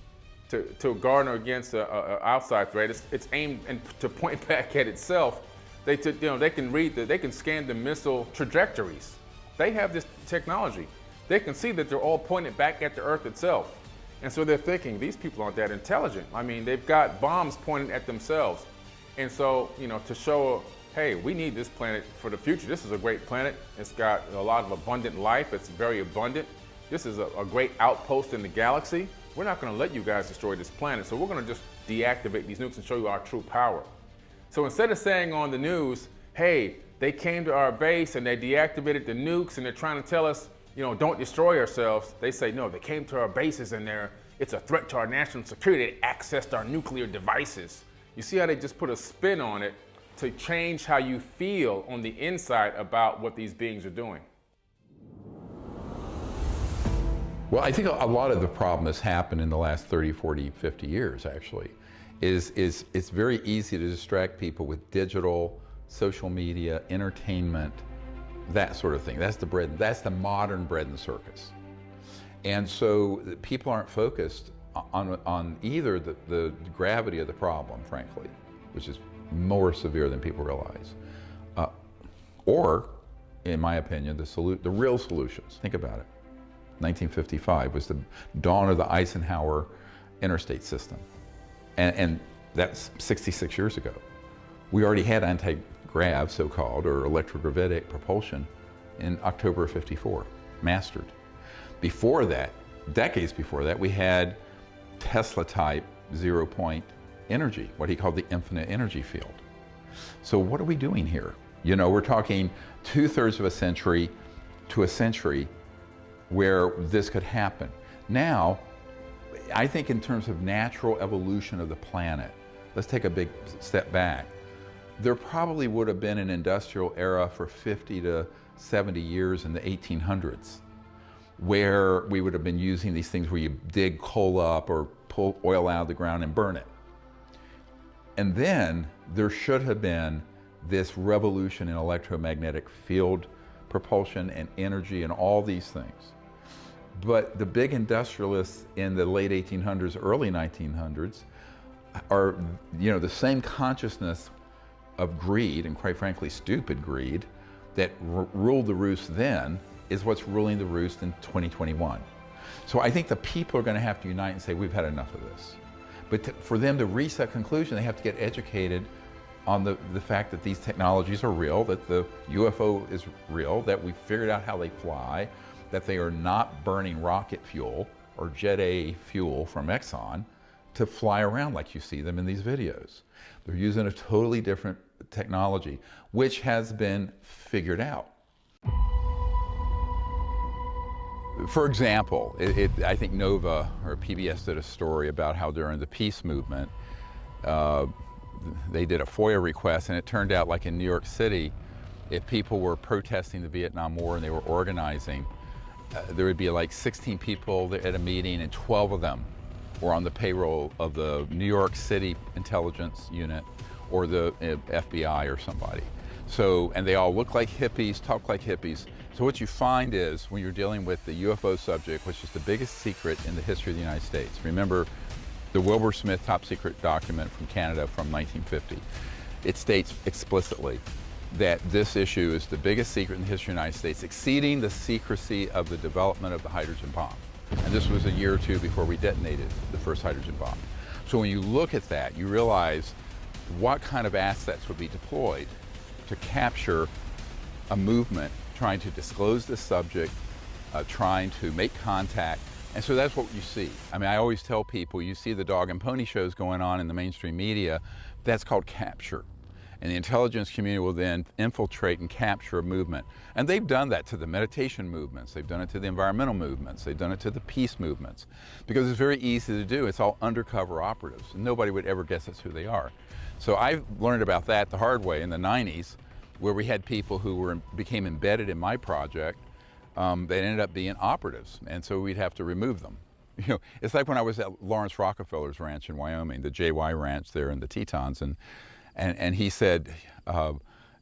to garner against an outside threat. It's aimed to point back at itself. They can scan the missile trajectories. They have this technology. They can see that they're all pointed back at the Earth itself. And so they're thinking, these people aren't that intelligent. I mean, they've got bombs pointed at themselves. And so, you know, to show, hey, we need this planet for the future. This is a great planet. It's got a lot of abundant life. It's very abundant. This is a great outpost in the galaxy. We're not going to let you guys destroy this planet. So we're going to just deactivate these nukes and show you our true power. So instead of saying on the news, hey, they came to our base and they deactivated the nukes and they're trying to tell us, you know, don't destroy ourselves, they say, no, they came to our bases and it's a threat to our national security. They accessed our nuclear devices. You see how they just put a spin on it to change how you feel on the inside about what these beings are doing. Well, I think a lot of the problem has happened in the last 30, 40, 50 years, actually. It's very easy to distract people with digital, social media, entertainment, that sort of thing. That's the modern bread and circus. And so people aren't focused on either the gravity of the problem, frankly, which is more severe than people realize, or, in my opinion, the real solutions. Think about it. 1955 was the dawn of the Eisenhower interstate system. And that's 66 years ago. We already had anti-grav, so-called, or electrogravitic propulsion in October of '54, mastered. Before that, decades before that, we had Tesla-type zero-point energy, what he called the infinite energy field. So what are we doing here? You know, we're talking 2/3 of a century to a century where this could happen. Now, I think in terms of natural evolution of the planet, let's take a big step back. There probably would have been an industrial era for 50 to 70 years in the 1800s, where we would have been using these things where you dig coal up or pull oil out of the ground and burn it. And then there should have been this revolution in electromagnetic field propulsion and energy and all these things. But the big industrialists in the late 1800s, early 1900s are, you know, the same consciousness of greed, and quite frankly, stupid greed, that ruled the roost then is what's ruling the roost in 2021. So I think the people are going to have to unite and say, we've had enough of this. But for them to reach that conclusion, they have to get educated on the fact that these technologies are real, that the UFO is real, that we figured out how they fly, that they are not burning rocket fuel or Jet A fuel from Exxon to fly around like you see them in these videos. They're using a totally different technology, which has been figured out. For example, I think Nova or PBS did a story about how during the peace movement, they did a FOIA request, and it turned out, like in New York City, if people were protesting the Vietnam War and they were organizing, there would be like 16 people at a meeting, and 12 of them were on the payroll of the New York City intelligence unit or the FBI or somebody. So, and they all look like hippies, talk like hippies. So what you find is, when you're dealing with the UFO subject, which is the biggest secret in the history of the United States, remember the Wilbur Smith top secret document from Canada from 1950, it states explicitly that this issue is the biggest secret in the history of the United States, exceeding the secrecy of the development of the hydrogen bomb. And this was a year or two before we detonated the first hydrogen bomb. So when you look at that, you realize what kind of assets would be deployed to capture a movement trying to disclose the subject, trying to make contact. And so that's what you see. I mean, I always tell people, you see the dog and pony shows going on in the mainstream media, that's called capture. And the intelligence community will then infiltrate and capture a movement. And they've done that to the meditation movements, they've done it to the environmental movements, they've done it to the peace movements, because it's very easy to do. It's all undercover operatives, and nobody would ever guess that's who they are. So I learned about that the hard way in the 90s, where we had people who became embedded in my project. They ended up being operatives, and so we'd have to remove them. You know, it's like when I was at Lawrence Rockefeller's ranch in Wyoming, the JY ranch there in the Tetons, and he said,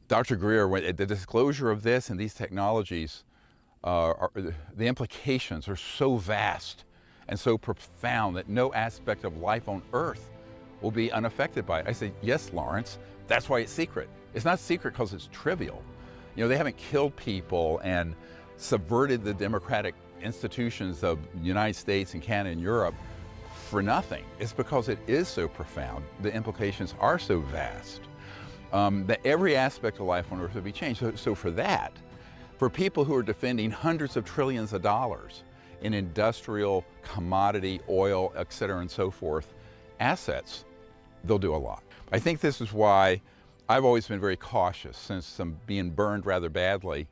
Dr. Greer, the disclosure of this and these technologies, the implications are so vast and so profound that no aspect of life on Earth will be unaffected by it. I said, yes, Lawrence, that's why it's secret. It's not secret because it's trivial. You know, they haven't killed people and subverted the democratic institutions of the United States and Canada and Europe for nothing. It's because it is so profound. The implications are so vast that every aspect of life on Earth will be changed. So for that, for people who are defending hundreds of trillions of dollars in industrial, commodity, oil, et cetera, and so forth, assets, they'll do a lot. I think this is why I've always been very cautious, since I'm being burned rather badly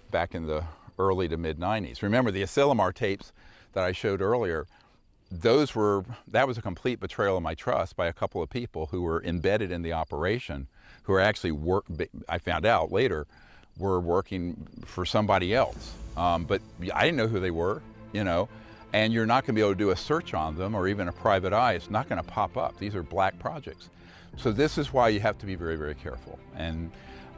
back in the early to mid 90s. Remember the Asilomar tapes that I showed earlier, that was a complete betrayal of my trust by a couple of people who were embedded in the operation, who are actually I found out later, were working for somebody else. But I didn't know who they were, you know, and you're not gonna be able to do a search on them, or even a private eye. It's not gonna pop up. These are black projects. So this is why you have to be very, very careful. And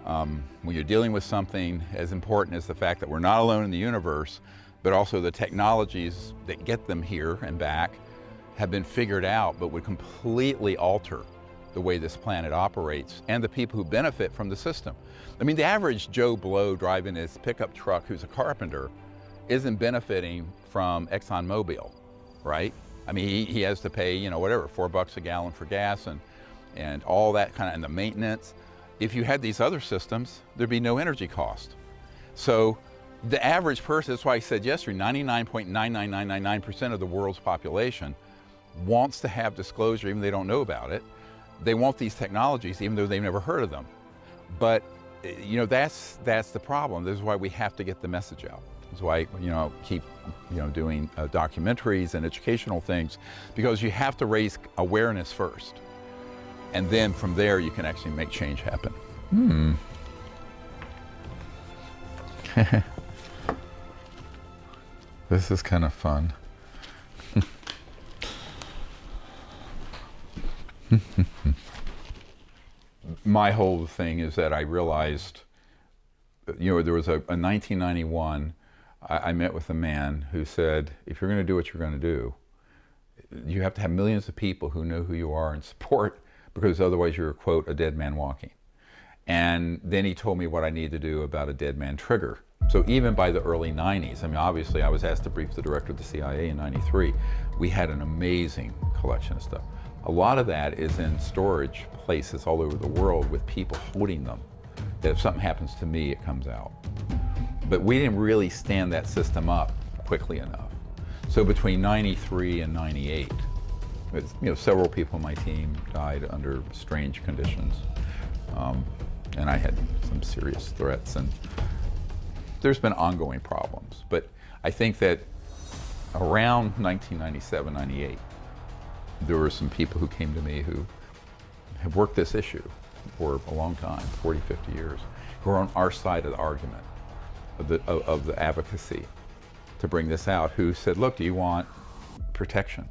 when you're dealing with something as important as the fact that we're not alone in the universe, but also the technologies that get them here and back have been figured out, but would completely alter the way this planet operates and the people who benefit from the system. I mean, the average Joe Blow driving his pickup truck who's a carpenter isn't benefiting from ExxonMobil, right? I mean, he has to pay, you know, whatever, $4 a gallon for gas and all that kind of, and the maintenance. If you had these other systems, there'd be no energy cost. So the average person, that's why I said yesterday, 99.99999% of the world's population wants to have disclosure, even though they don't know about it. They want these technologies, even though they've never heard of them. But, you know, that's the problem. This is why we have to get the message out. That's why, you know, keep, you know, doing documentaries and educational things, because you have to raise awareness first. And then from there, you can actually make change happen. This is kind of fun. My whole thing is that I realized, you know, there was a 1991, I met with a man who said, if you're going to do what you're going to do, you have to have millions of people who know who you are and support, because otherwise you're, quote, a dead man walking. And then he told me what I needed to do about a dead man trigger. So even by the early 90s, I mean, obviously I was asked to brief the director of the CIA in 93. We had an amazing collection of stuff. A lot of that is in storage places all over the world with people holding them, that if something happens to me, it comes out. But we didn't really stand that system up quickly enough. So between 93 and 98, you know, several people on my team died under strange conditions. And I had some serious threats, and there's been ongoing problems. But I think that around 1997, 98, there were some people who came to me who have worked this issue for a long time, 40, 50 years, who are on our side of the argument, of the advocacy to bring this out, who said, look, do you want protection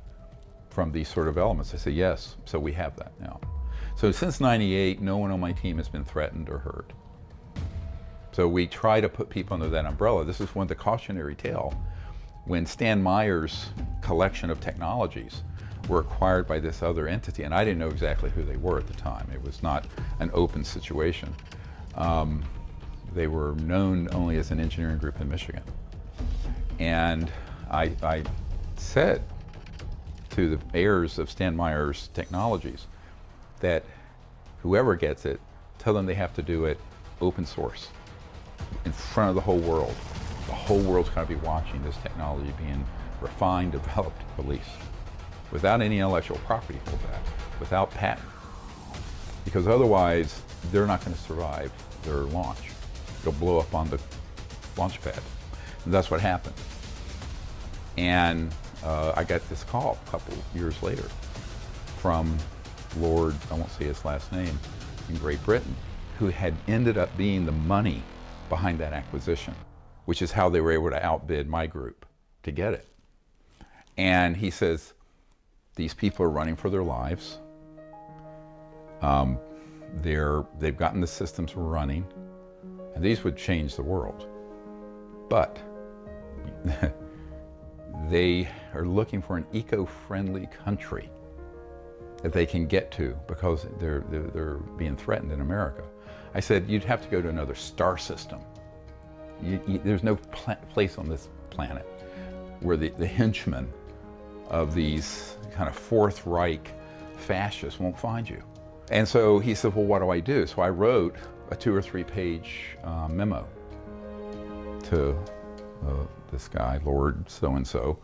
from these sort of elements? I said, yes, so we have that now. So since 98, no one on my team has been threatened or hurt. So we try to put people under that umbrella. This is one of the cautionary tale. When Stan Meyer's collection of technologies were acquired by this other entity, and I didn't know exactly who they were at the time. It was not an open situation. They were known only as an engineering group in Michigan. And I said to the heirs of Stan Meyer's technologies that whoever gets it, tell them they have to do it open source. in front of the whole world. The whole world's going to be watching this technology being refined, developed, released, without any intellectual property holdback, without patent. Because otherwise, they're not going to survive their launch. It'll blow up on the launch pad. And that's what happened. And I got this call a couple years later from Lord, I won't say his last name, in Great Britain, who had ended up being the money behind that acquisition, which is how they were able to outbid my group to get it. And he says, these people are running for their lives. They've gotten the systems running, and these would change the world. But they are looking for an eco-friendly country that they can get to because they're being threatened in America. I said, you'd have to go to another star system. There's no place on this planet where the henchmen of these kind of Fourth Reich fascists won't find you. And so he said, well, what do I do? So I wrote a 2 or 3 page memo to this guy, Lord so-and-so,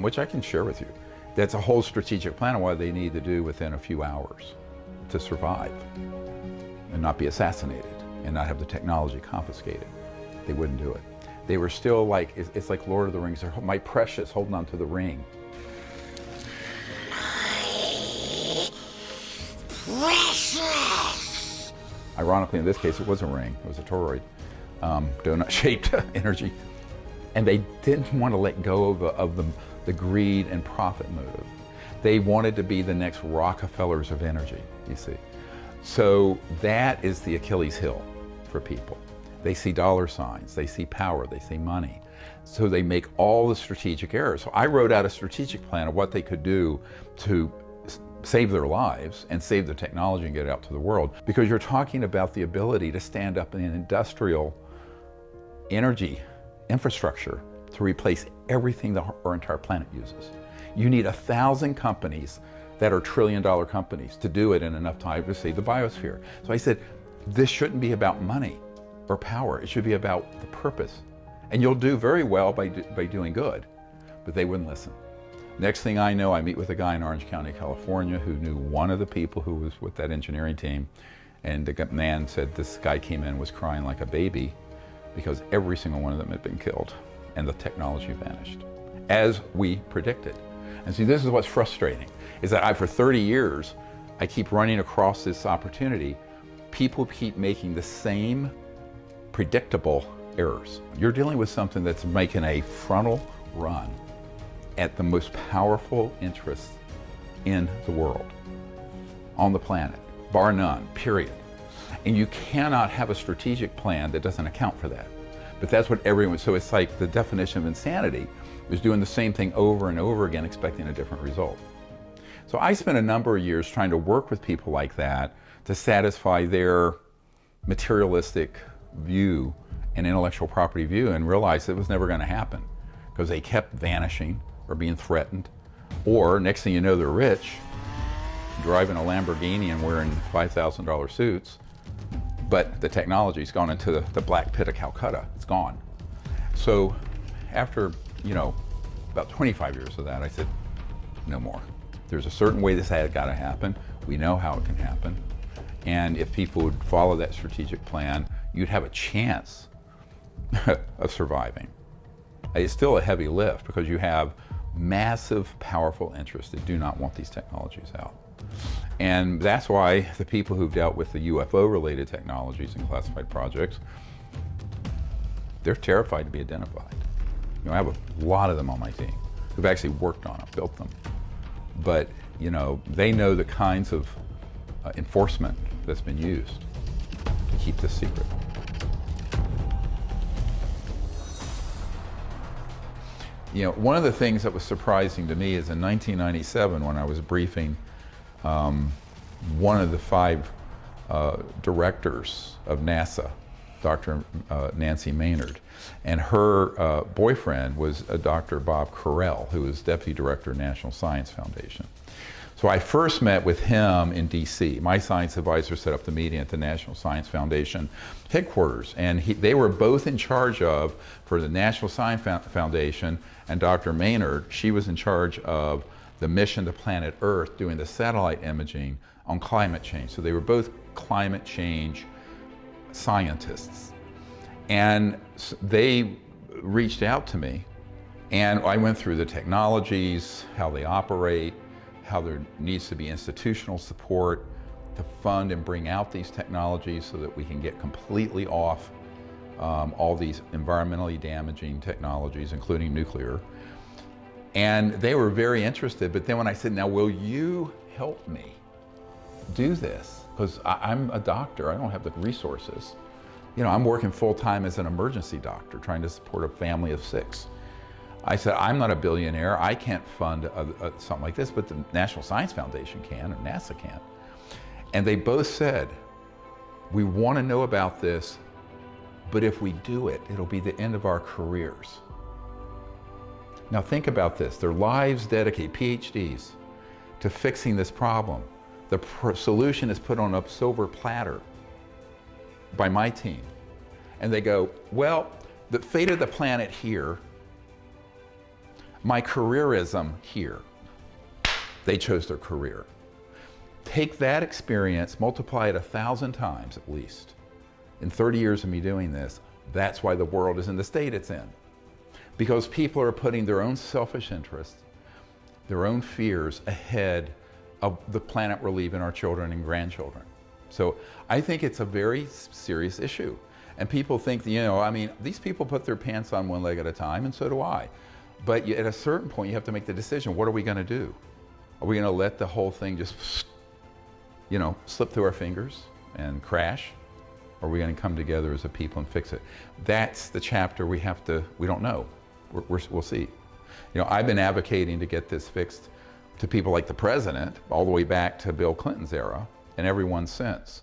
which I can share with you. That's a whole strategic plan of what they need to do within a few hours to survive and not be assassinated and not have the technology confiscated. They wouldn't do it. They were still like, it's like Lord of the Rings, they're my precious holding on to the ring. Precious! Ironically, in this case, it was a ring. It was a toroid, donut-shaped energy. And they didn't want to let go of the greed and profit motive. They wanted to be the next Rockefellers of energy, you see. So that is the Achilles heel for people. They see dollar signs, they see power, they see money. So they make all the strategic errors. So I wrote out a strategic plan of what they could do to save their lives and save the technology and get it out to the world. Because you're talking about the ability to stand up in an industrial energy infrastructure to replace everything our entire planet uses. You need 1,000 companies that are trillion-dollar companies to do it in enough time to save the biosphere. So I said, this shouldn't be about money or power. It should be about the purpose. And you'll do very well by doing good. But they wouldn't listen. Next thing I know, I meet with a guy in Orange County, California, who knew one of the people who was with that engineering team. And the man said this guy came in, was crying like a baby because every single one of them had been killed and the technology vanished, as we predicted. And see, this is what's frustrating, is that for 30 years, I keep running across this opportunity. People keep making the same predictable errors. You're dealing with something that's making a frontal run at the most powerful interests in the world, on the planet, bar none, period. And you cannot have a strategic plan that doesn't account for that. But that's what everyone, so it's like the definition of insanity is doing the same thing over and over again, expecting a different result. So I spent a number of years trying to work with people like that to satisfy their materialistic view and intellectual property view, and realized it was never going to happen because they kept vanishing or being threatened, or next thing you know, they're rich, driving a Lamborghini and wearing $5,000 suits, but the technology's gone into the black pit of Calcutta. It's gone. So after, about 25 years of that, I said, no more. There's a certain way this had got to happen. We know how it can happen. And if people would follow that strategic plan, you'd have a chance of surviving. It's still a heavy lift because you have massive, powerful interests that do not want these technologies out. And that's why the people who've dealt with the UFO-related technologies and classified projects, they're terrified to be identified. I have a lot of them on my team who've actually worked on them, built them. But, they know the kinds of enforcement that's been used to keep this secret. One of the things that was surprising to me is in 1997, when I was briefing one of the 5 directors of NASA, Dr. Nancy Maynard, and her boyfriend was Dr. Bob Carell, who was Deputy Director of National Science Foundation. So I first met with him in DC. My science advisor set up the meeting at the National Science Foundation headquarters, and they were both in charge of, for the National Science Foundation, and Dr. Maynard, she was in charge of the mission to planet Earth doing the satellite imaging on climate change. So they were both climate change scientists. And they reached out to me, and I went through the technologies, how they operate, how there needs to be institutional support to fund and bring out these technologies so that we can get completely off all these environmentally damaging technologies, including nuclear. And they were very interested, but then when I said, now will you help me do this? Because I'm a doctor, I don't have the resources. You know, I'm working full-time as an emergency doctor, trying to support a family of 6. I said, I'm not a billionaire, I can't fund something like this, but the National Science Foundation can, or NASA can. And they both said, we want to know about this, but if we do it, it'll be the end of our careers. Now think about this, their lives dedicated, PhDs, to fixing this problem. The solution is put on a silver platter by my team. And they go, well, the fate of the planet here, my careerism here. They chose their career. Take that experience, multiply it 1,000 times at least. In 30 years of me doing this, that's why the world is in the state it's in. Because people are putting their own selfish interests, their own fears ahead of the planet we're leaving our children and grandchildren. So I think it's a very serious issue. And people think, you know, I mean, these people put their pants on one leg at a time, and so do I. But at a certain point, you have to make the decision, what are we going to do? Are we going to let the whole thing just, you know, slip through our fingers and crash? Or are we going to come together as a people and fix it? That's the chapter we don't know. We'll see. You know, I've been advocating to get this fixed to people like the president, all the way back to Bill Clinton's era, and everyone since.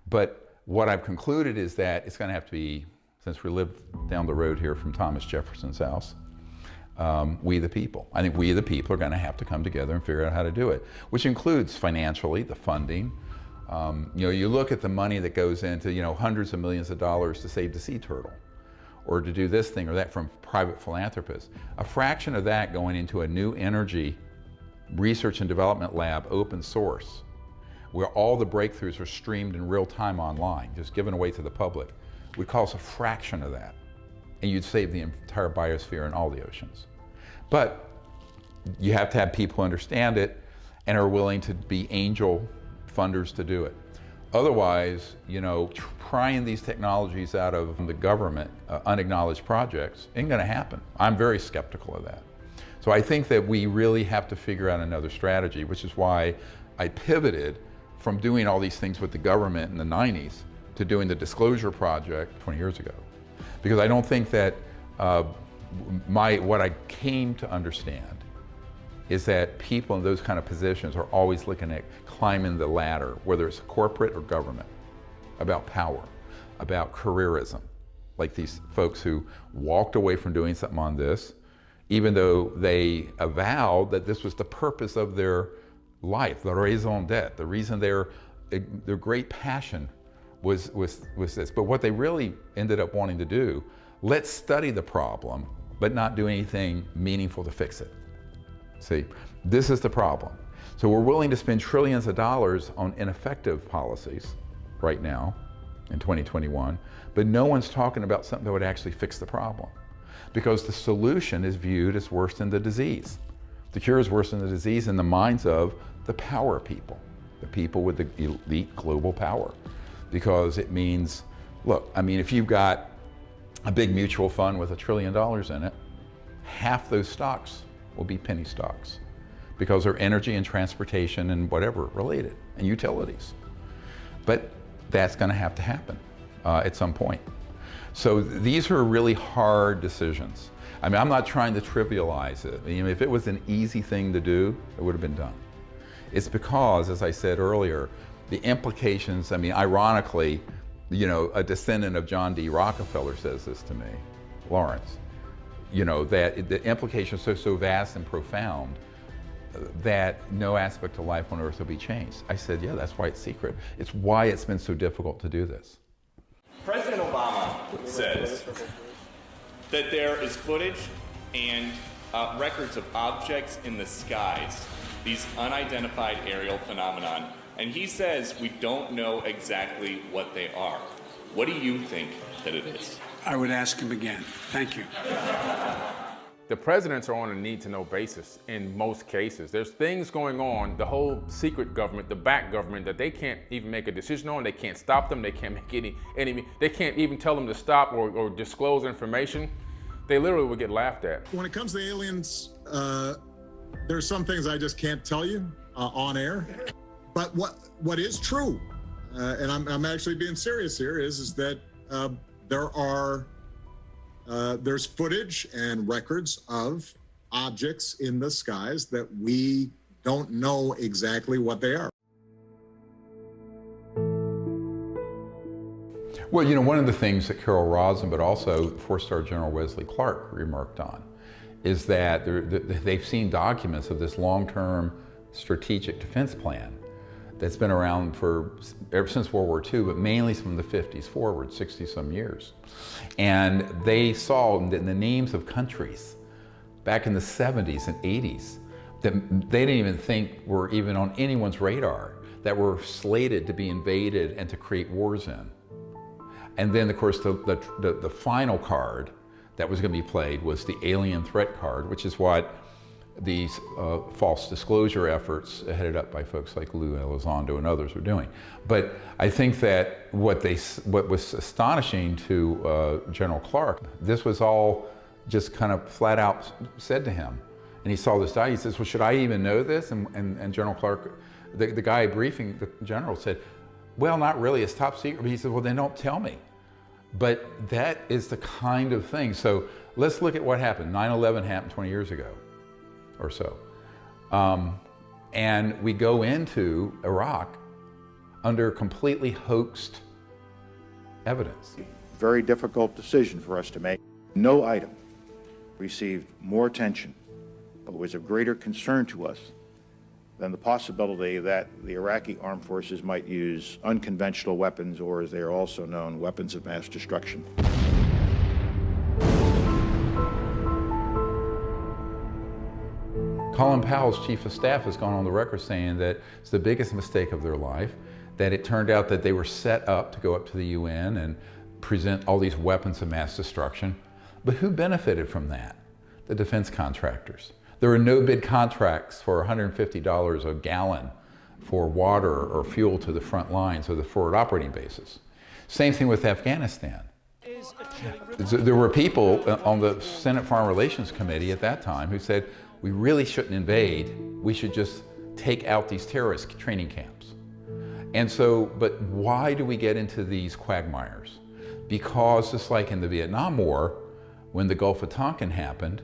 But what I've concluded is that it's going to have to be, since we live down the road here from Thomas Jefferson's house, we the people. I think we the people are going to have to come together and figure out how to do it, which includes financially, the funding. You know, you look at the money that goes into, you know, hundreds of millions of dollars to save the sea turtle, or to do this thing or that from private philanthropists. A fraction of that going into a new energy research and development lab, open source, where all the breakthroughs are streamed in real time online, just given away to the public, would cost a fraction of that. And you'd save the entire biosphere and all the oceans. But you have to have people who understand it and are willing to be angel funders to do it. Otherwise, you know, prying these technologies out of the government, unacknowledged projects, ain't gonna happen. I'm very skeptical of that. So I think that we really have to figure out another strategy, which is why I pivoted from doing all these things with the government in the 90s to doing the Disclosure Project 20 years ago. Because I don't think that what I came to understand is that people in those kind of positions are always looking at climbing the ladder, whether it's corporate or government, about power, about careerism, like these folks who walked away from doing something on this, even though they avowed that this was the purpose of their life, the raison d'etre, the reason their great passion was this. But what they really ended up wanting to do, let's study the problem, but not do anything meaningful to fix it. See, this is the problem. So we're willing to spend trillions of dollars on ineffective policies right now in 2021, but no one's talking about something that would actually fix the problem, because the solution is viewed as worse than the disease. The cure is worse than the disease in the minds of the power people, the people with the elite global power, because it means, look, I mean, if you've got a big mutual fund with $1 trillion in it, half those stocks will be penny stocks because they're energy and transportation and whatever related, and utilities. But that's going to happen at some point. So these are really hard decisions. I mean, I'm not trying to trivialize it. I mean, if it was an easy thing to do, it would have been done. It's because, as I said earlier, the implications, I mean, ironically, you know, a descendant of John D. Rockefeller says this to me, Lawrence, you know, that the implications are so vast and profound that no aspect of life on Earth will be changed. I said, yeah, that's why it's secret. It's why it's been so difficult to do this. President Obama says that there is footage and records of objects in the skies, these unidentified aerial phenomenon, and he says we don't know exactly what they are. What do you think that it is? I would ask him again. Thank you. The presidents are on a need-to-know basis in most cases. There's things going on, the whole secret government, the back government, that they can't even make a decision on. They can't stop them. They can't make any they can't even tell them to stop or disclose information. They literally would get laughed at. When it comes to aliens, there's some things I just can't tell you on air. But what is true, and I'm actually being serious here, is that there's footage and records of objects in the skies that we don't know exactly what they are. Well, you know, one of the things that Carol Rosin, but also 4-star General Wesley Clark remarked on, is that they've seen documents of this long-term strategic defense plan that's been around ever since World War II, but mainly from the 50s forward, 60-some years. And they saw that the names of countries back in the 70s and 80s that they didn't even think were even on anyone's radar, that were slated to be invaded and to create wars in. And then, of course, the final card that was going to be played was the alien threat card, which is what these false disclosure efforts headed up by folks like Lou Elizondo and others are doing. But I think that what was astonishing to General Clark, this was all just kind of flat out said to him. And he saw this die, he says, well, should I even know this? And General Clark, the guy briefing the general said, well, not really, it's top secret. But he said, well, then don't tell me. But that is the kind of thing. So let's look at what happened. 9/11 happened 20 years ago or so. And we go into Iraq under completely hoaxed evidence. Very difficult decision for us to make. No item received more attention, but was of greater concern to us than the possibility that the Iraqi armed forces might use unconventional weapons, or as they are also known, weapons of mass destruction. Colin Powell's chief of staff has gone on the record saying that it's the biggest mistake of their life, that it turned out that they were set up to go up to the UN and present all these weapons of mass destruction. But who benefited from that? The defense contractors. There were no bid contracts for $150 a gallon for water or fuel to the front lines or the forward operating bases. Same thing with Afghanistan. There were people on the Senate Foreign Relations Committee at that time who said, we really shouldn't invade, we should just take out these terrorist training camps. And so, but why do we get into these quagmires? Because just like in the Vietnam War, when the Gulf of Tonkin happened,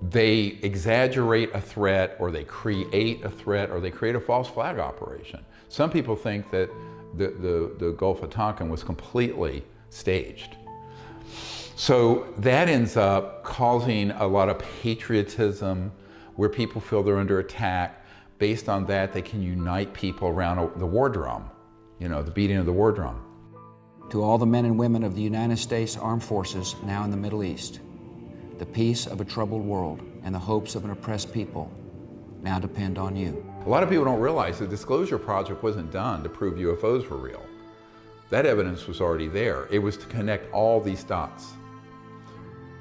they exaggerate a threat, or they create a threat, or they create a false flag operation. Some people think that the Gulf of Tonkin was completely staged. So that ends up causing a lot of patriotism, where people feel they're under attack. Based on that, they can unite people around the war drum, you know, the beating of the war drum. To all the men and women of the United States Armed Forces now in the Middle East, the peace of a troubled world and the hopes of an oppressed people now depend on you. A lot of people don't realize the Disclosure Project wasn't done to prove UFOs were real. That evidence was already there. It was to connect all these dots.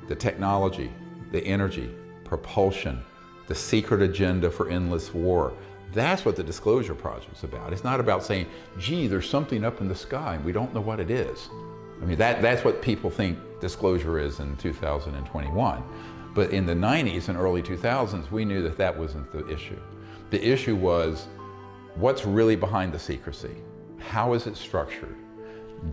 The technology, the energy, propulsion, the secret agenda for endless war. That's what the Disclosure Project's about. It's not about saying, gee, there's something up in the sky and we don't know what it is. I mean, that's what people think disclosure is in 2021. But in the 90s and early 2000s, we knew that that wasn't the issue. The issue was, what's really behind the secrecy? How is it structured?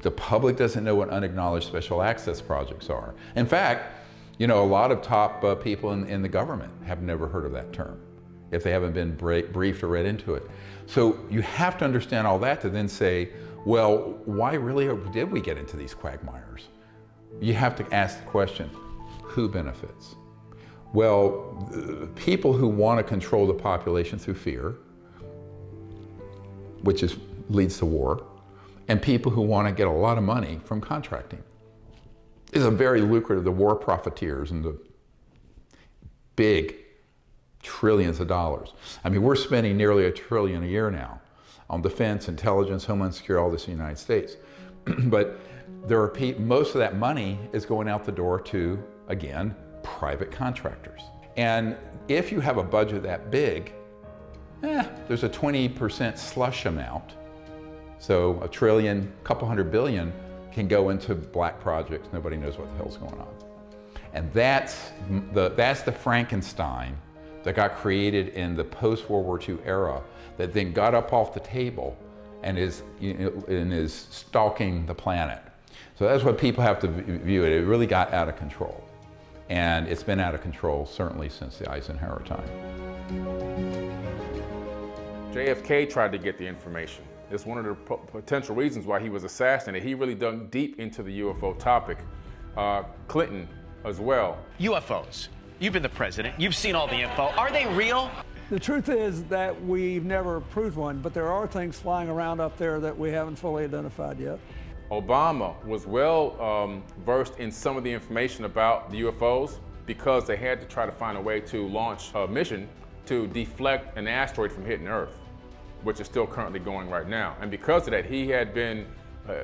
The public doesn't know what unacknowledged special access projects are. In fact, you know, a lot of top people in the government have never heard of that term, if they haven't been briefed or read into it. So you have to understand all that to then say, well, why really did we get into these quagmires? You have to ask the question, who benefits? Well, people who want to control the population through fear, which leads to war, and people who want to get a lot of money from contracting. It's a very lucrative, the war profiteers and the big trillions of dollars. I mean, we're spending nearly $1 trillion a year now on defense, intelligence, homeland security, all this in the United States. But there are most of that money is going out the door to, again, private contractors. And if you have a budget that big, there's a 20% slush amount. So $1 trillion, couple $100 billion can go into black projects. Nobody knows what the hell's going on. And that's the Frankenstein that got created in the post-World War II era that then got up off the table and is stalking the planet. So that's what people have to view it. It really got out of control. And it's been out of control certainly since the Eisenhower time. JFK tried to get the information. It's one of the potential reasons why he was assassinated. He really dug deep into the UFO topic. Clinton as well. UFOs. You've been the president. You've seen all the info. Are they real? The truth is that we've never proved one, but there are things flying around up there that we haven't fully identified yet. Obama was well versed in some of the information about the UFOs because they had to try to find a way to launch a mission to deflect an asteroid from hitting Earth, which is still currently going right now. And because of that, he had been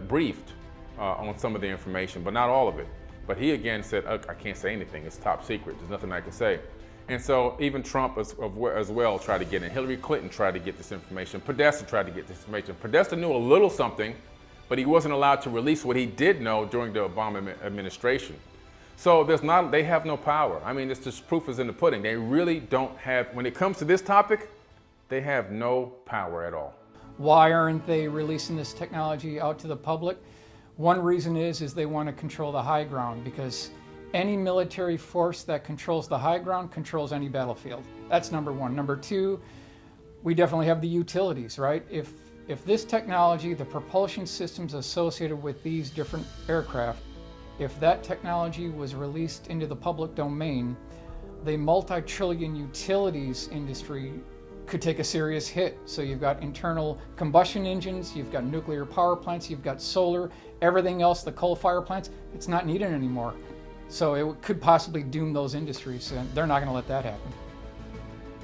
briefed on some of the information, but not all of it. But he again said, I can't say anything, it's top secret, there's nothing I can say. And so even Trump as well tried to get in. Hillary Clinton tried to get this information. Podesta tried to get this information. Podesta knew a little something, but he wasn't allowed to release what he did know during the Obama administration. So they have no power. I mean, it's just proof is in the pudding. They really don't have, when it comes to this topic, they have no power at all. Why aren't they releasing this technology out to the public? One reason is they want to control the high ground, because any military force that controls the high ground controls any battlefield. That's number one. Number two, we definitely have the utilities, right? If this technology, the propulsion systems associated with these different aircraft, if that technology was released into the public domain, the multi-trillion utilities industry could take a serious hit. So you've got internal combustion engines, you've got nuclear power plants, you've got solar, everything else, the coal fire plants, it's not needed anymore. So it could possibly doom those industries, and they're not going to let that happen.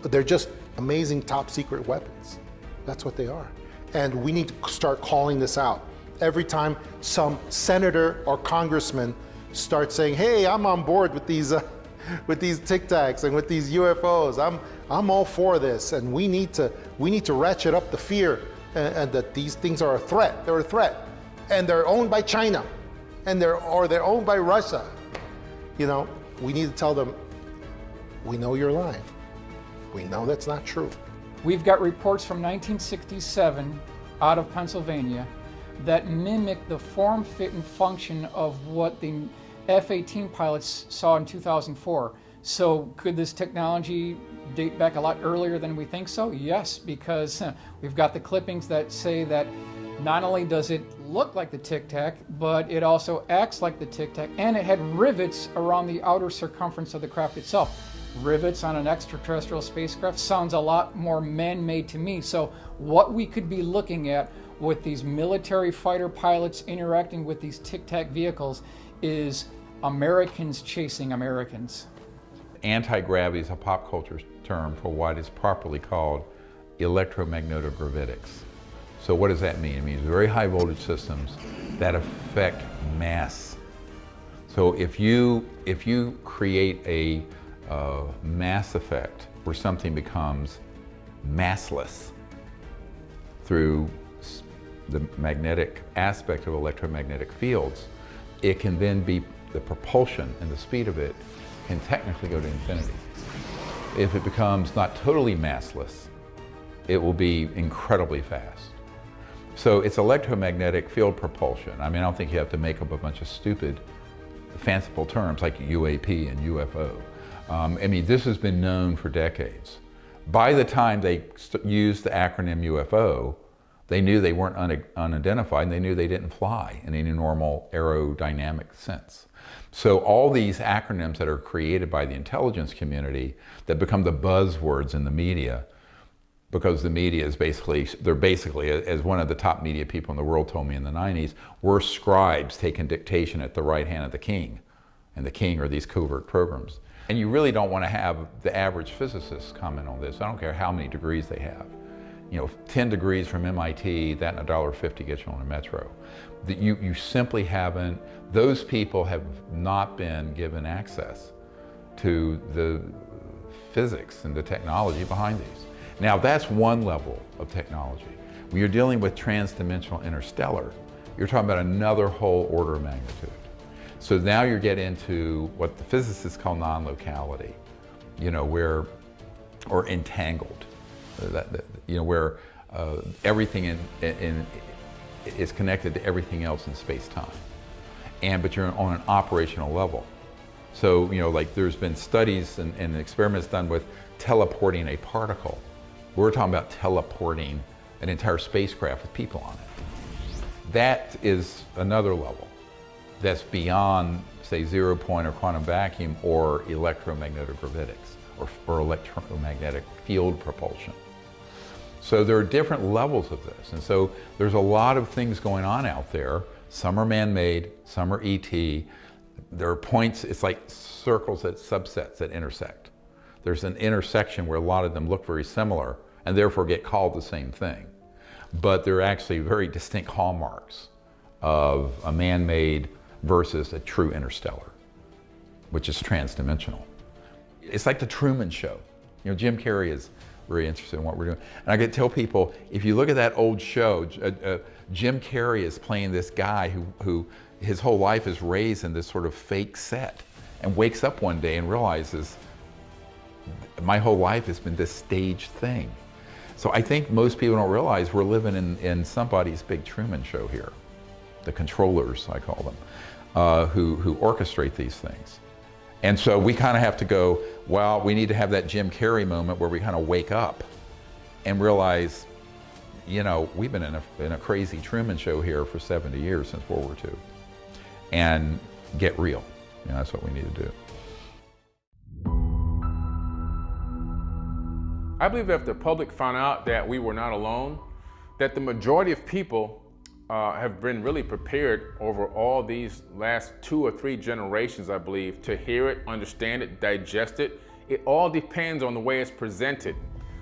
But they're just amazing top secret weapons. That's what they are. And we need to start calling this out. Every time some senator or congressman starts saying, hey, I'm on board with these Tic Tacs and with these UFOs, I'm all for this, and we need to ratchet up the fear and that these things are a threat. They're a threat, and they're owned by China, and they're owned by Russia. You know, we need to tell them, we know you're lying. We know that's not true. We've got reports from 1967 out of Pennsylvania that mimic the form, fit, and function of what the F-18 pilots saw in 2004. So could this technology date back a lot earlier than we think so? Yes, because we've got the clippings that say that not only does it look like the Tic Tac, but it also acts like the Tic Tac, and it had rivets around the outer circumference of the craft itself. Rivets on an extraterrestrial spacecraft sounds a lot more man-made to me. So what we could be looking at with these military fighter pilots interacting with these Tic Tac vehicles is Americans chasing Americans. Anti-gravity is a pop culture term for what is properly called electromagnetogravitics. So what does that mean? It means very high voltage systems that affect mass. So if you create a mass effect where something becomes massless through the magnetic aspect of electromagnetic fields, it can then be, the propulsion and the speed of it can technically go to infinity. If it becomes not totally massless, it will be incredibly fast. So it's electromagnetic field propulsion. I mean, I don't think you have to make up a bunch of stupid, fanciful terms like UAP and UFO. I mean, this has been known for decades. By the time they used the acronym UFO, They knew they weren't unidentified, and they knew they didn't fly in any normal aerodynamic sense. So all these acronyms that are created by the intelligence community that become the buzzwords in the media, because the media is they're basically, as one of the top media people in the world told me in the 90s, we're scribes taking dictation at the right hand of the king. And the king are these covert programs. And you really don't want to have the average physicist comment on this. I don't care how many degrees they have. 10 degrees from MIT, that and $1.50 gets you on a metro. You simply haven't, those people have not been given access to the physics and the technology behind these. Now that's one level of technology. When you're dealing with transdimensional interstellar, you're talking about another whole order of magnitude. So now you get into what the physicists call non-locality, or entangled, where everything is connected to everything else in space-time. But you're on an operational level. So, like there's been studies and experiments done with teleporting a particle. We're talking about teleporting an entire spacecraft with people on it. That is another level. That's beyond, say, zero point or quantum vacuum or electromagnetic gravitics or electromagnetic field propulsion. So there are different levels of this. And so there's a lot of things going on out there. Some are man-made, some are ET. There are points, it's like circles at subsets that intersect. There's an intersection where a lot of them look very similar and therefore get called the same thing. But they're actually very distinct hallmarks of a man-made versus a true interstellar, which is transdimensional. It's like the Truman Show. Jim Carrey is very interested in what we're doing. And I could tell people, if you look at that old show, Jim Carrey is playing this guy who his whole life is raised in this sort of fake set and wakes up one day and realizes, my whole life has been this staged thing. So I think most people don't realize we're living in somebody's big Truman Show here. The controllers, I call them, who orchestrate these things. And so we kind of have to go, well, we need to have that Jim Carrey moment where we kind of wake up and realize, we've been in a crazy Truman Show here for 70 years since World War II. And get real. That's what we need to do. I believe if the public found out that we were not alone, that the majority of people have been really prepared over all these last 2 or 3 generations, I believe, to hear it, understand it, digest it. It all depends on the way it's presented.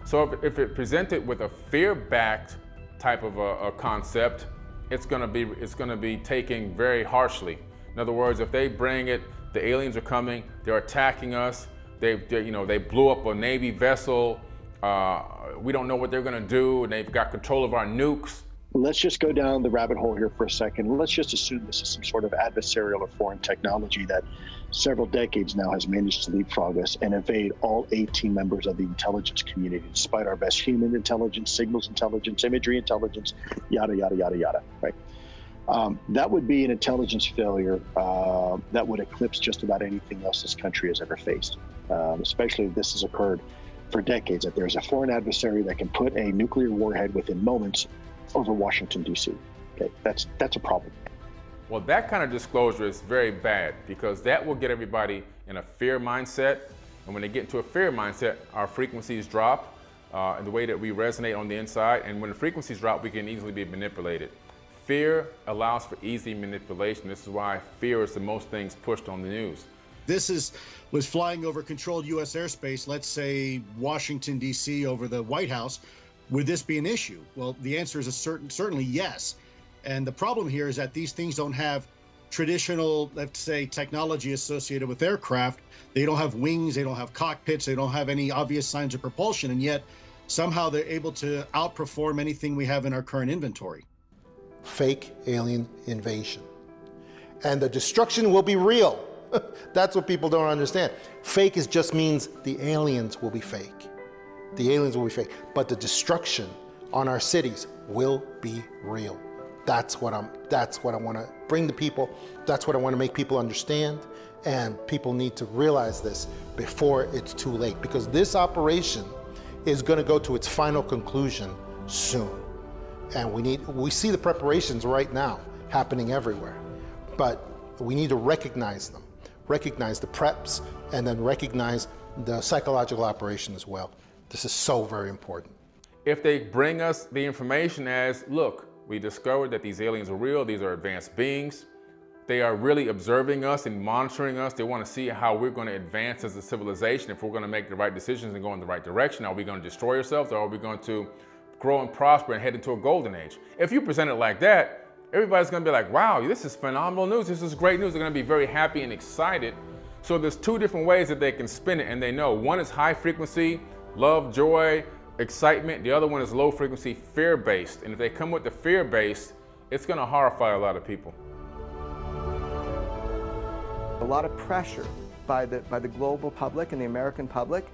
So if it presented with a fear-backed type of a concept, it's going to be taken very harshly. In other words, if they bring it, the aliens are coming, they're attacking us, they blew up a Navy vessel, we don't know what they're going to do, and they've got control of our nukes. Let's just go down the rabbit hole here for a second. Let's just assume this is some sort of adversarial or foreign technology that several decades now has managed to leapfrog us and evade all 18 members of the intelligence community, despite our best human intelligence, signals intelligence, imagery intelligence, yada, yada, yada, yada, right? That would be an intelligence failure that would eclipse just about anything else this country has ever faced, especially if this has occurred for decades, that there's a foreign adversary that can put a nuclear warhead within moments over Washington, D.C. Okay, that's a problem. Well, that kind of disclosure is very bad because that will get everybody in a fear mindset. And when they get into a fear mindset, our frequencies drop in the way that we resonate on the inside. And when the frequencies drop, we can easily be manipulated. Fear allows for easy manipulation. This is why fear is the most things pushed on the news. This was flying over controlled U.S. airspace, let's say Washington, D.C., over the White House. Would this be an issue? Well, the answer is certainly yes. And the problem here is that these things don't have traditional, let's say, technology associated with aircraft. They don't have wings, they don't have cockpits, they don't have any obvious signs of propulsion, and yet somehow they're able to outperform anything we have in our current inventory. Fake alien invasion. And the destruction will be real. That's what people don't understand. Fake just means the aliens will be fake. The aliens will be fake, but the destruction on our cities will be real. That's what I want to bring to people. That's what I want to make people understand. And people need to realize this before it's too late, because this operation is going to go to its final conclusion soon. And we see the preparations right now happening everywhere. But we need to recognize them, recognize the preps, and then recognize the psychological operation as well. This is so very important. If they bring us the information as, look, we discovered that these aliens are real, these are advanced beings, they are really observing us and monitoring us, they want to see how we're going to advance as a civilization, if we're going to make the right decisions and go in the right direction. Are we going to destroy ourselves, or are we going to grow and prosper and head into a golden age? If you present it like that, everybody's going to be like, wow, this is phenomenal news, this is great news. They're going to be very happy and excited. So there's two different ways that they can spin it, and they know. One is high frequency, love, joy, excitement. The other one is low frequency, fear-based. And if they come with the fear-based, it's going to horrify a lot of people. A lot of pressure by the global public and the American public,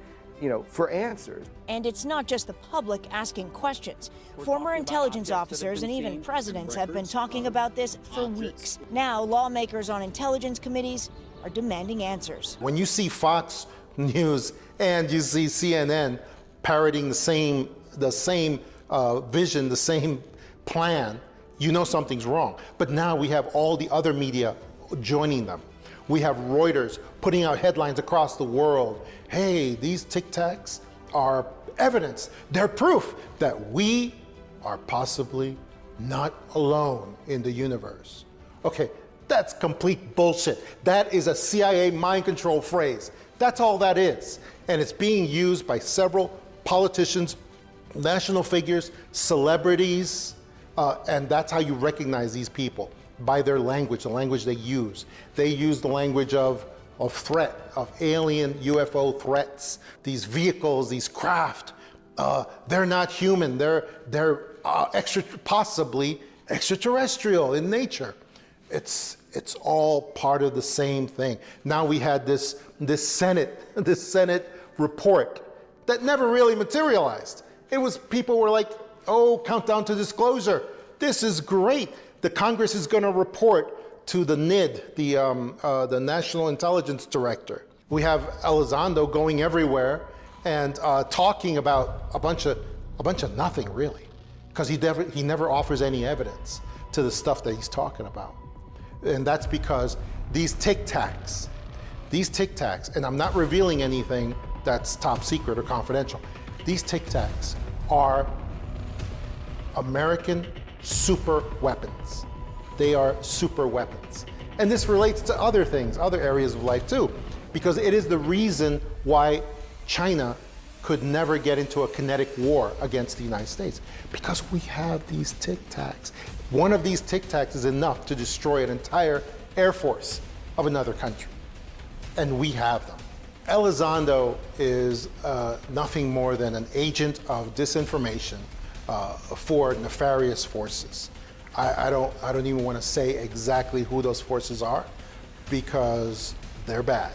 for answers. And it's not just the public asking questions. Former intelligence officers and even presidents have been talking about this for weeks. Now, lawmakers on intelligence committees are demanding answers. When you see Fox News and you see CNN parroting the same vision, the same plan, you know something's wrong. But now we have all the other media joining them. We have Reuters putting out headlines across the world. Hey, these Tic Tacs are evidence. They're proof that we are possibly not alone in the universe. Okay, that's complete bullshit. That is a CIA mind control phrase. That's all that is. And it's being used by several politicians, national figures, celebrities, and that's how you recognize these people, by their language, the language they use. They use the language of threat, of alien UFO threats, these vehicles, these craft. They're not human, they're possibly extraterrestrial in nature. It's all part of the same thing. Now we had this Senate report that never really materialized. It was, people were like, oh, countdown to disclosure. This is great. The Congress is going to report to the NID, the National Intelligence Director. We have Elizondo going everywhere and talking about a bunch of nothing, really, because he never offers any evidence to the stuff that he's talking about. And that's because these Tic Tacs, and I'm not revealing anything that's top secret or confidential, these Tic Tacs are American super weapons. They are super weapons. And this relates to other things, other areas of life too, because it is the reason why China could never get into a kinetic war against the United States, because we have these Tic Tacs. One of these Tic Tacs is enough to destroy an entire air force of another country, and we have them. Elizondo is nothing more than an agent of disinformation for nefarious forces. I don't even want to say exactly who those forces are, because they're bad,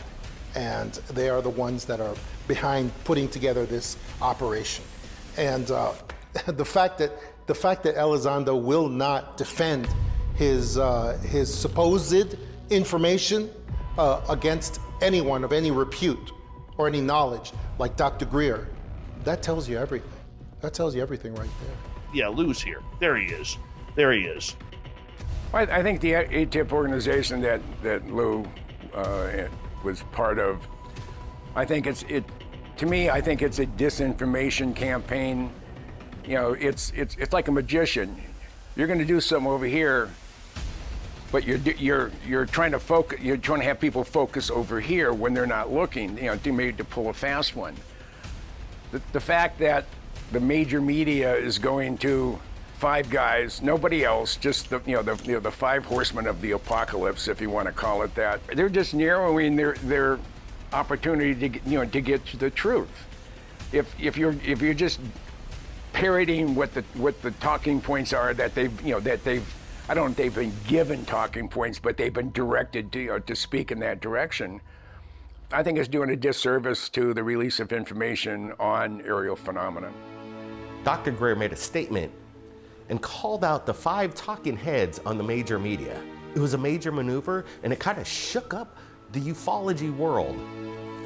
and they are the ones that are behind putting together this operation. And the fact that Elizondo will not defend his supposed information against anyone of any repute or any knowledge, like Dr. Greer, that tells you everything. That tells you everything right there. Yeah, Lou's here. There he is. There he is. I think the ATIP organization that Lou was part of, I think it's a disinformation campaign. It's like a magician. You're going to do something over here, but you're trying to focus. You're trying to have people focus over here when they're not looking. To pull a fast one. The fact that the major media is going to five guys, nobody else, just the five horsemen of the apocalypse, if you want to call it that. They're just narrowing their opportunity to get to the truth. If you're just parroting what the talking points are that they've I don't know if they've been given talking points, but they've been directed to speak in that direction. I think it's doing a disservice to the release of information on aerial phenomena. Dr. Greer made a statement and called out the five talking heads on the major media. It was a major maneuver, and it kind of shook up the ufology world.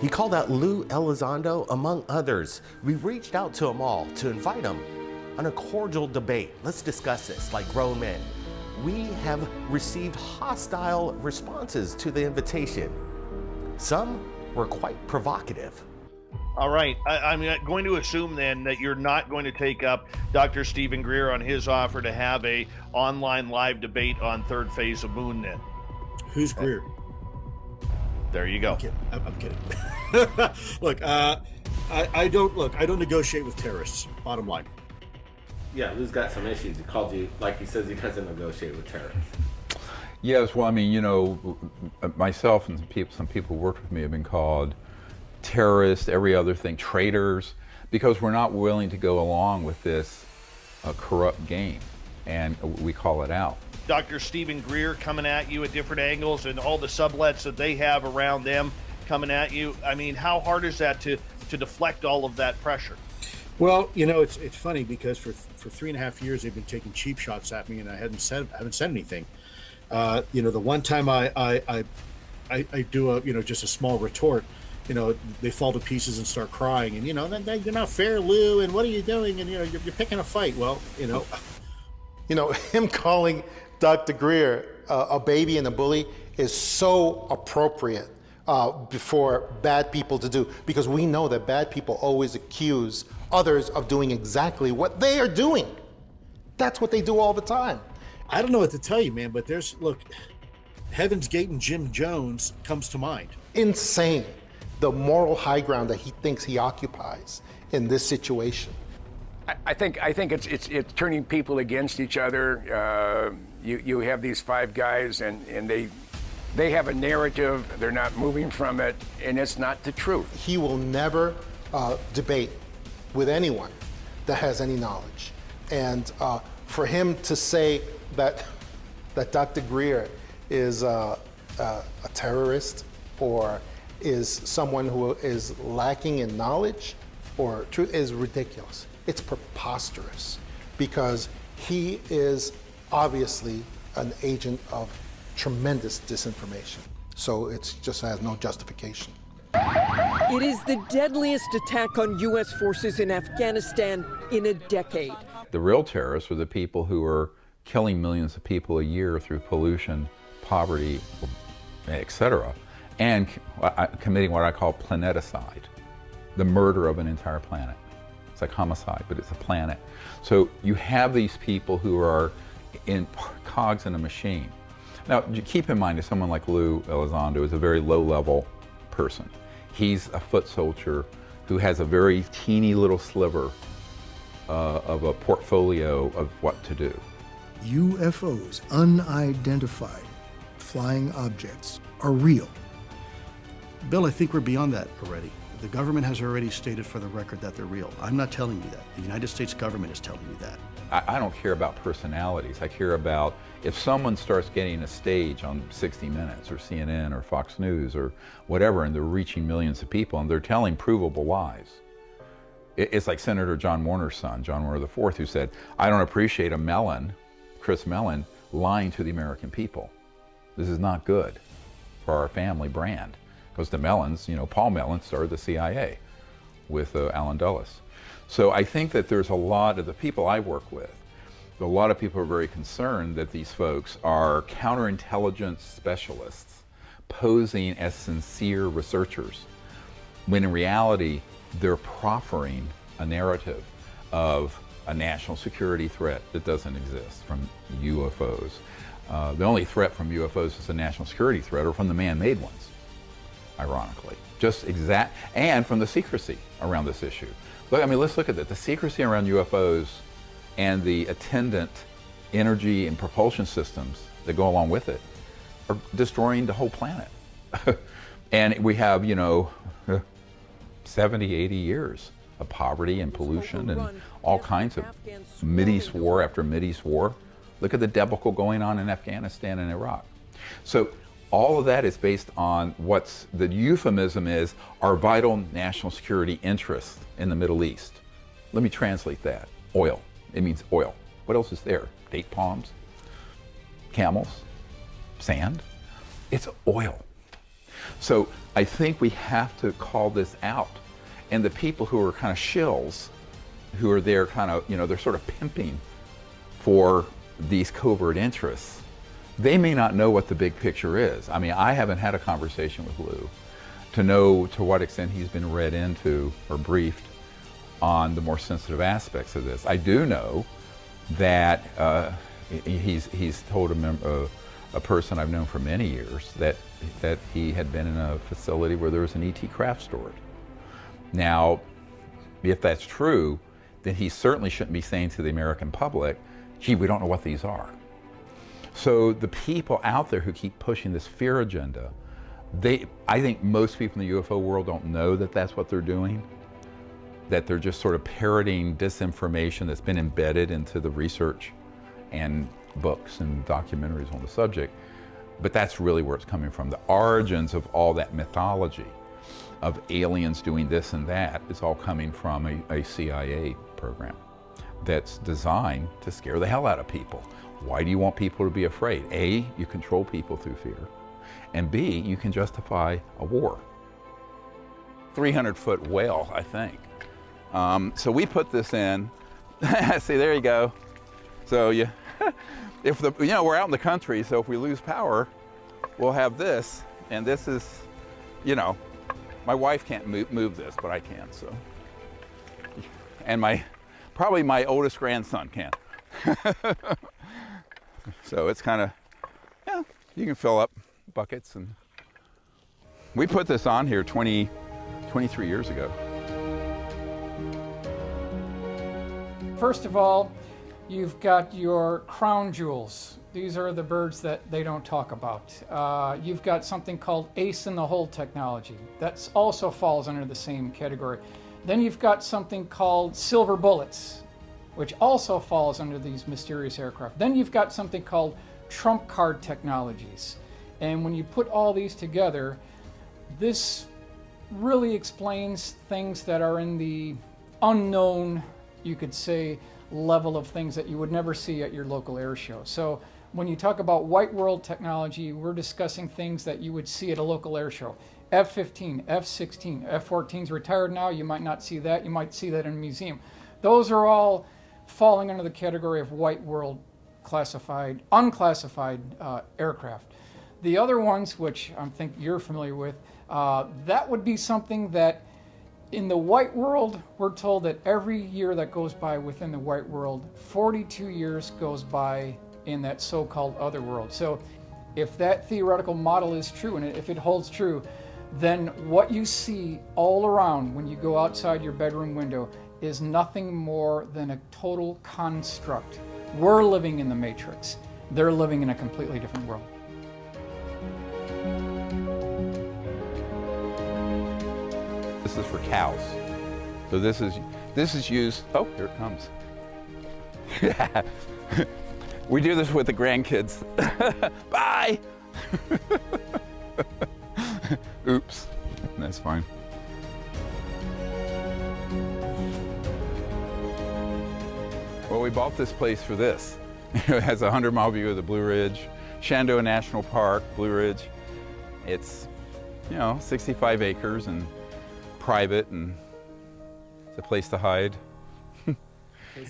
He called out Lou Elizondo, among others. We reached out to them all to invite them on a cordial debate. Let's discuss this like grown men. We have received hostile responses to the invitation. Some were quite provocative. All right, I'm going to assume then that you're not going to take up Dr. Stephen Greer on his offer to have a online live debate on third phase of Moon then. Who's Greer? There you go. I'm kidding. Look, I don't negotiate with terrorists, bottom line. Yeah, Lou's got some issues. He called you, like he says he doesn't negotiate with terrorists. Yes, well, I mean, you know, myself and some people who worked with me have been called terrorists, every other thing, traitors, because we're not willing to go along with this corrupt game, and we call it out. Dr. Stephen Greer coming at you at different angles and all the sublets that they have around them coming at you. I mean, how hard is that to deflect all of that pressure? Well, you know, it's funny because for 3.5 years they've been taking cheap shots at me, and I haven't said anything. You know, the one time I do just a small retort, you know, they fall to pieces and start crying, and you know, then you're not fair, Lou, and what are you doing? And you know, you're picking a fight. Well, you know, him calling Dr. Greer a baby and a bully is so appropriate for bad people to do, because we know that bad people always accuse others of doing exactly what they are doing. That's what they do all the time. I don't know what to tell you, man, but look, Heaven's Gate and Jim Jones comes to mind. Insane, the moral high ground that he thinks he occupies in this situation. I think it's turning people against each other. You have these five guys, and they have a narrative. They're not moving from it, and it's not the truth. He will never debate with anyone that has any knowledge, and for him to say that Dr. Greer is a terrorist or is someone who is lacking in knowledge or truth is ridiculous. It's preposterous, because he is obviously an agent of tremendous disinformation. So it just has no justification. It is the deadliest attack on U.S. forces in Afghanistan in a decade. The real terrorists are the people who are killing millions of people a year through pollution, poverty, etc., and committing what I call planeticide, the murder of an entire planet. It's like homicide, but it's a planet. So you have these people who are in cogs in a machine. Now, keep in mind that someone like Lou Elizondo is a very low-level person. He's a foot soldier who has a very teeny little sliver of a portfolio of what to do. UFOs, unidentified flying objects, are real. Bill, I think we're beyond that already. The government has already stated for the record that they're real. I'm not telling you that. The United States government is telling you that. I don't care about personalities. I care about if someone starts getting a stage on 60 Minutes or CNN or Fox News or whatever, and they're reaching millions of people and they're telling provable lies. It's like Senator John Warner's son, John Warner IV, who said, I don't appreciate a Mellon, Chris Mellon, lying to the American people. This is not good for our family brand. Because the Mellons, you know, Paul Mellon started the CIA with Alan Dulles. So I think that there's a lot of the people I work with, a lot of people are very concerned that these folks are counterintelligence specialists posing as sincere researchers, when in reality they're proffering a narrative of a national security threat that doesn't exist from UFOs. The only threat from UFOs is a national security threat, or from the man-made ones, ironically. And from the secrecy around this issue. Look, I mean, let's look at that. The secrecy around UFOs and the attendant energy and propulsion systems that go along with it are destroying the whole planet. And we have, 70, 80 years of poverty and pollution and all kinds of Mideast war after Mideast war. Look at the debacle going on in Afghanistan and Iraq. So all of that is based on what's the euphemism is our vital national security interest in the Middle East. Let me translate that. Oil. It means oil. What else is there? Date palms, camels, sand. It's oil. So I think we have to call this out. And the people who are kind of shills who are there kind of, they're sort of pimping for these covert interests, they may not know what the big picture is. I mean, I haven't had a conversation with Lou to know to what extent he's been read into or briefed on the more sensitive aspects of this. I do know that he's told a person I've known for many years that he had been in a facility where there was an ET craft stored. Now, if that's true, then he certainly shouldn't be saying to the American public, gee, we don't know what these are. So the people out there who keep pushing this fear agenda, I think most people in the UFO world don't know that that's what they're doing, that they're just sort of parroting disinformation that's been embedded into the research and books and documentaries on the subject. But that's really where it's coming from. The origins of all that mythology of aliens doing this and that is all coming from a CIA program that's designed to scare the hell out of people. Why do you want people to be afraid? A, you control people through fear. And B, you can justify a war. 300-foot whale, I think. So we put this in. See, there you go. So we're out in the country, so if we lose power, we'll have this. And this is, my wife can't move this, but I can, so. And probably my oldest grandson can. So it's kind of, you can fill up buckets. And we put this on here 23 years ago. First of all, you've got your crown jewels. These are the birds that they don't talk about. You've got something called ace in the hole technology. That also falls under the same category. Then you've got something called silver bullets, which also falls under these mysterious aircraft. Then you've got something called trump card technologies. And when you put all these together, this really explains things that are in the unknown, you could say, level of things that you would never see at your local air show. So when you talk about white world technology, we're discussing things that you would see at a local air show. F-15, F-16, F-14's retired now, you might not see that, you might see that in a museum. Those are all falling under the category of white world classified, unclassified aircraft. The other ones, which I think you're familiar with, that would be something that in the white world, we're told that every year that goes by within the white world, 42 years goes by in that so-called other world. So if that theoretical model is true, and if it holds true, then what you see all around when you go outside your bedroom window is nothing more than a total construct. We're living in the Matrix. They're living in a completely different world. This is for cows. So this is used, oh, here it comes. We do this with the grandkids. Bye! Oops, that's fine. Well, we bought this place for this. It has a 100-mile view of the Blue Ridge, Shenandoah National Park, Blue Ridge. It's, 65 acres and private, and it's a place to hide.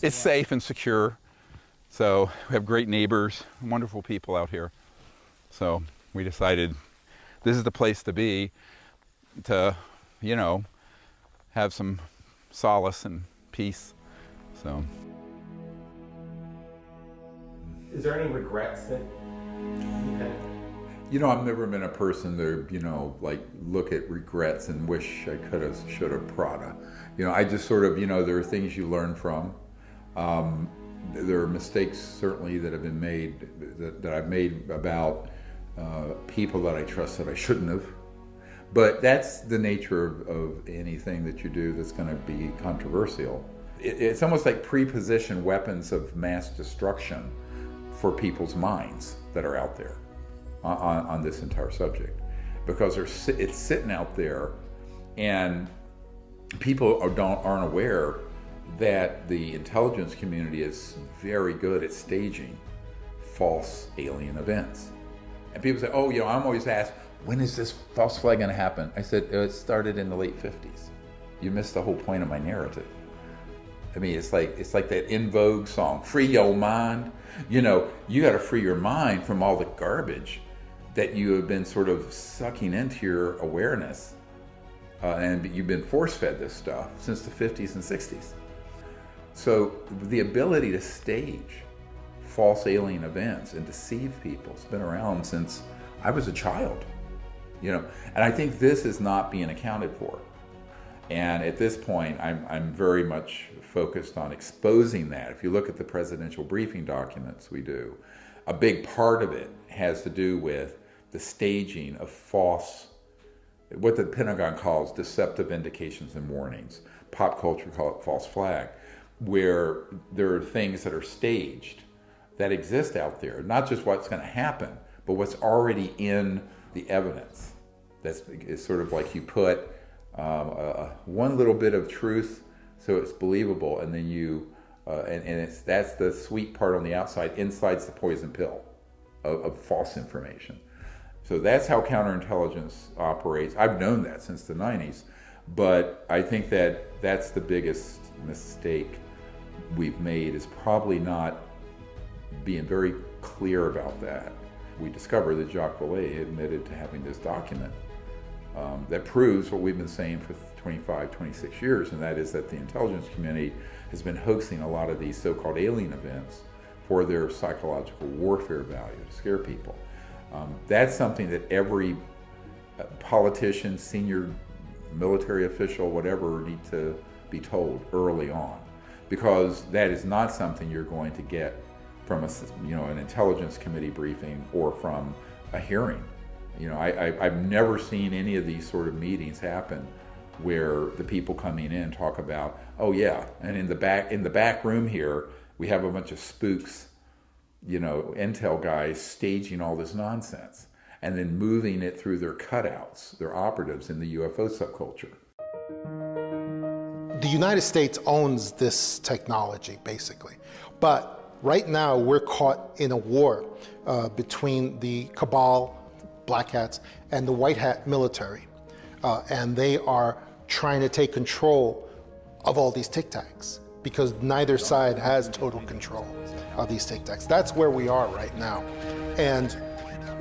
It's safe and secure. So we have great neighbors, wonderful people out here. So we decided this is the place to be to, have some solace and peace. So. Is there any regrets that you had? I've never been a person to, look at regrets and wish I could have, should have, Prada. I just sort of, there are things you learn from. There are mistakes certainly that have been made, that I've made about people that I trust that I shouldn't have. But that's the nature of anything that you do that's going to be controversial. It's almost like pre-positioned weapons of mass destruction for people's minds that are out there on this entire subject, because it's sitting out there, and people aren't aware that the intelligence community is very good at staging false alien events. And people say, oh, I'm always asked, when is this false flag going to happen? I said, it started in the late 50s. You missed the whole point of my narrative. I mean, it's like that In Vogue song, "Free Your Mind." You know, you got to free your mind from all the garbage that you have been sort of sucking into your awareness, and you've been force-fed this stuff since the 50s and 60s. So the ability to stage false alien events and deceive people has been around since I was a child, you know, and I think this is not being accounted for. And at this point, I'm very much focused on exposing that. If you look at the presidential briefing documents we do, a big part of it has to do with the staging of false, what the Pentagon calls deceptive indications and warnings. Pop culture call it false flag, where there are things that are staged that exist out there, not just what's going to happen, but what's already in the evidence. It's sort of like you put one little bit of truth so it's believable, and then you, that's the sweet part on the outside. Inside's the poison pill of false information. So that's how counterintelligence operates. I've known that since the 90s, but I think that that's the biggest mistake we've made, is probably not being very clear about that. We discovered that Jacques Vallée admitted to having this document that proves what we've been saying for 25, 26 years, and that is that the intelligence community has been hoaxing a lot of these so-called alien events for their psychological warfare value, to scare people. That's something that every politician, senior military official, whatever, need to be told early on, because that is not something you're going to get from an intelligence committee briefing or from a hearing. I've never seen any of these sort of meetings happen where the people coming in talk about, oh yeah, and in the back room here we have a bunch of spooks, intel guys staging all this nonsense and then moving it through their cutouts, their operatives in the UFO subculture. The United States owns this technology, basically. But right now, we're caught in a war between the cabal, black hats, and the white hat military. And they are trying to take control of all these tic tacs, because neither side has total control of these tic tacs. That's where we are right now. And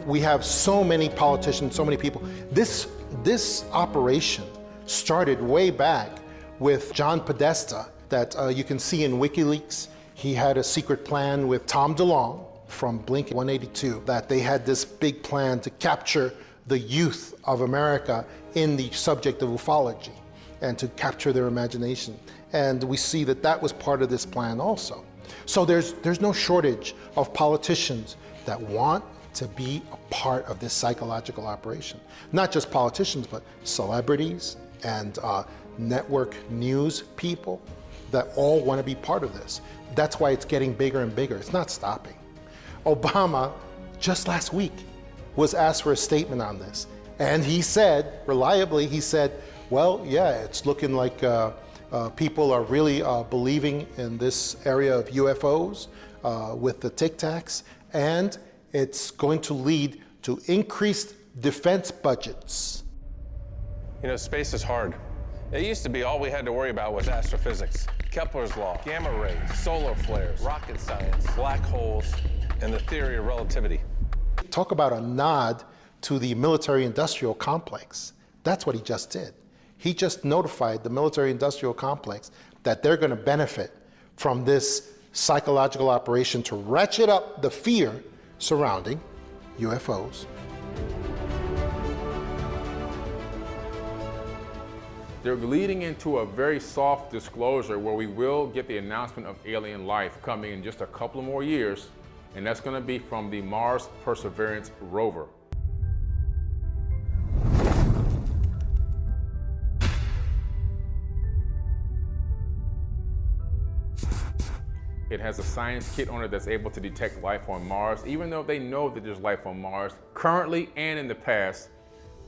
we have so many politicians, so many people. This operation started way back with John Podesta, that you can see in WikiLeaks. He had a secret plan with Tom DeLonge from Blink 182, that they had this big plan to capture the youth of America in the subject of ufology and to capture their imagination. And we see that that was part of this plan also. So there's no shortage of politicians that want to be a part of this psychological operation. Not just politicians, but celebrities and network news people that all want to be part of this. That's why it's getting bigger and bigger. It's not stopping. Obama, just last week, was asked for a statement on this. And he said, reliably, he said, well, yeah, it's looking like people are really believing in this area of UFOs with the Tic Tacs, and it's going to lead to increased defense budgets. Space is hard. It used to be all we had to worry about was astrophysics, Kepler's law, gamma rays, solar flares, rocket science, black holes, and the theory of relativity. Talk about a nod to the military-industrial complex. That's what he just did. He just notified the military-industrial complex that they're going to benefit from this psychological operation to ratchet up the fear surrounding UFOs. They're leading into a very soft disclosure where we will get the announcement of alien life coming in just a couple of more years, and that's going to be from the Mars Perseverance rover. It has a science kit on it that's able to detect life on Mars, even though they know that there's life on Mars currently and in the past.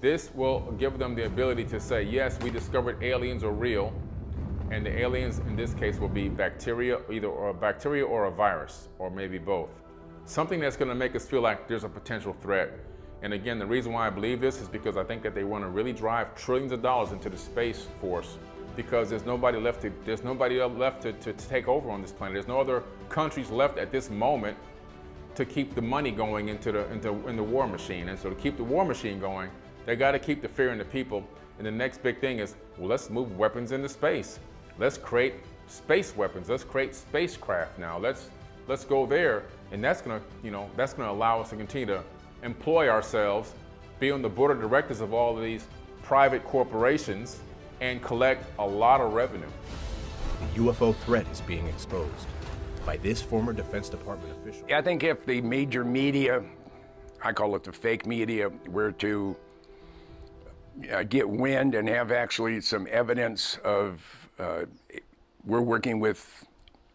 This will give them the ability to say, yes, we discovered aliens are real, and the aliens in this case will be bacteria, either a bacteria or a virus, or maybe both. Something that's going to make us feel like there's a potential threat. And again, the reason why I believe this is because I think that they want to really drive trillions of dollars into the Space Force. because there's nobody left to take over on this planet. There's no other countries left at this moment to keep the money going into the war machine. And so to keep the war machine going, they got to keep the fear in the people. And the next big thing is, well, let's move weapons into space. Let's create space weapons. Let's create spacecraft now. Let's go there, and that's gonna allow us to continue to employ ourselves, be on the board of directors of all of these private corporations, and collect a lot of revenue. The UFO threat is being exposed by this former Defense Department official. I think if the major media, I call it the fake media, were to get wind and have actually some evidence of we're working with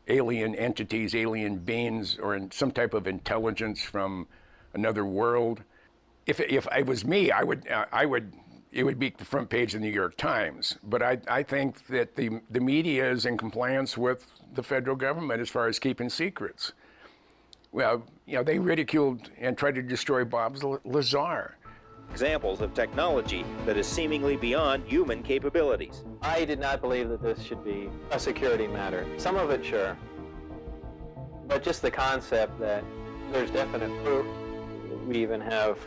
alien entities, alien beings, or in some type of intelligence from another world. If it was me, it would be the front page of the New York Times. But I think that the media is in compliance with the federal government as far as keeping secrets. Well, they ridiculed and tried to destroy Bob Lazar. Examples of technology that is seemingly beyond human capabilities. I did not believe that this should be a security matter. Some of it, sure. But just the concept that there's definite proof. We even have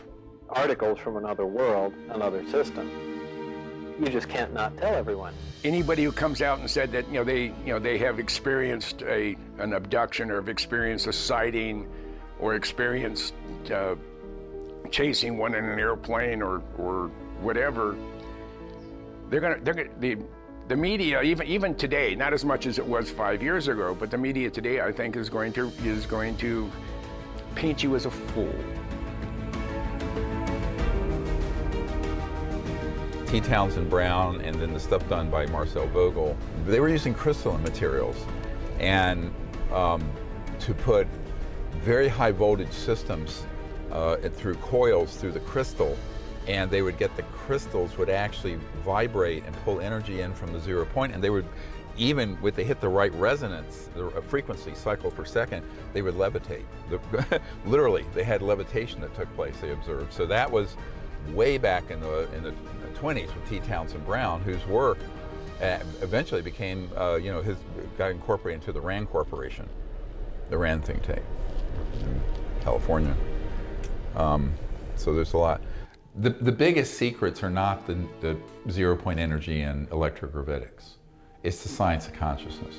articles from another world, another system. You just can't not tell everyone. Anybody who comes out and said that they have experienced an abduction or have experienced a sighting or experienced chasing one in an airplane or whatever, the media, even today, not as much as it was 5 years ago, but the media today, I think, is going to paint you as a fool. T. Townsend Brown and then the stuff done by Marcel Vogel, they were using crystalline materials and to put very high voltage systems through coils through the crystal, and they would get the crystals would actually vibrate and pull energy in from the 0 point, and they would, even if they hit the right resonance, the frequency cycle per second, they would levitate. Literally, they had levitation that took place, they observed. So that was way back in the 20s with T. Townsend Brown, whose work eventually became, got incorporated into the RAND Corporation, the RAND think tank in California. So there's a lot. The biggest secrets are not the 0 point energy and electrogravitics. It's the science of consciousness.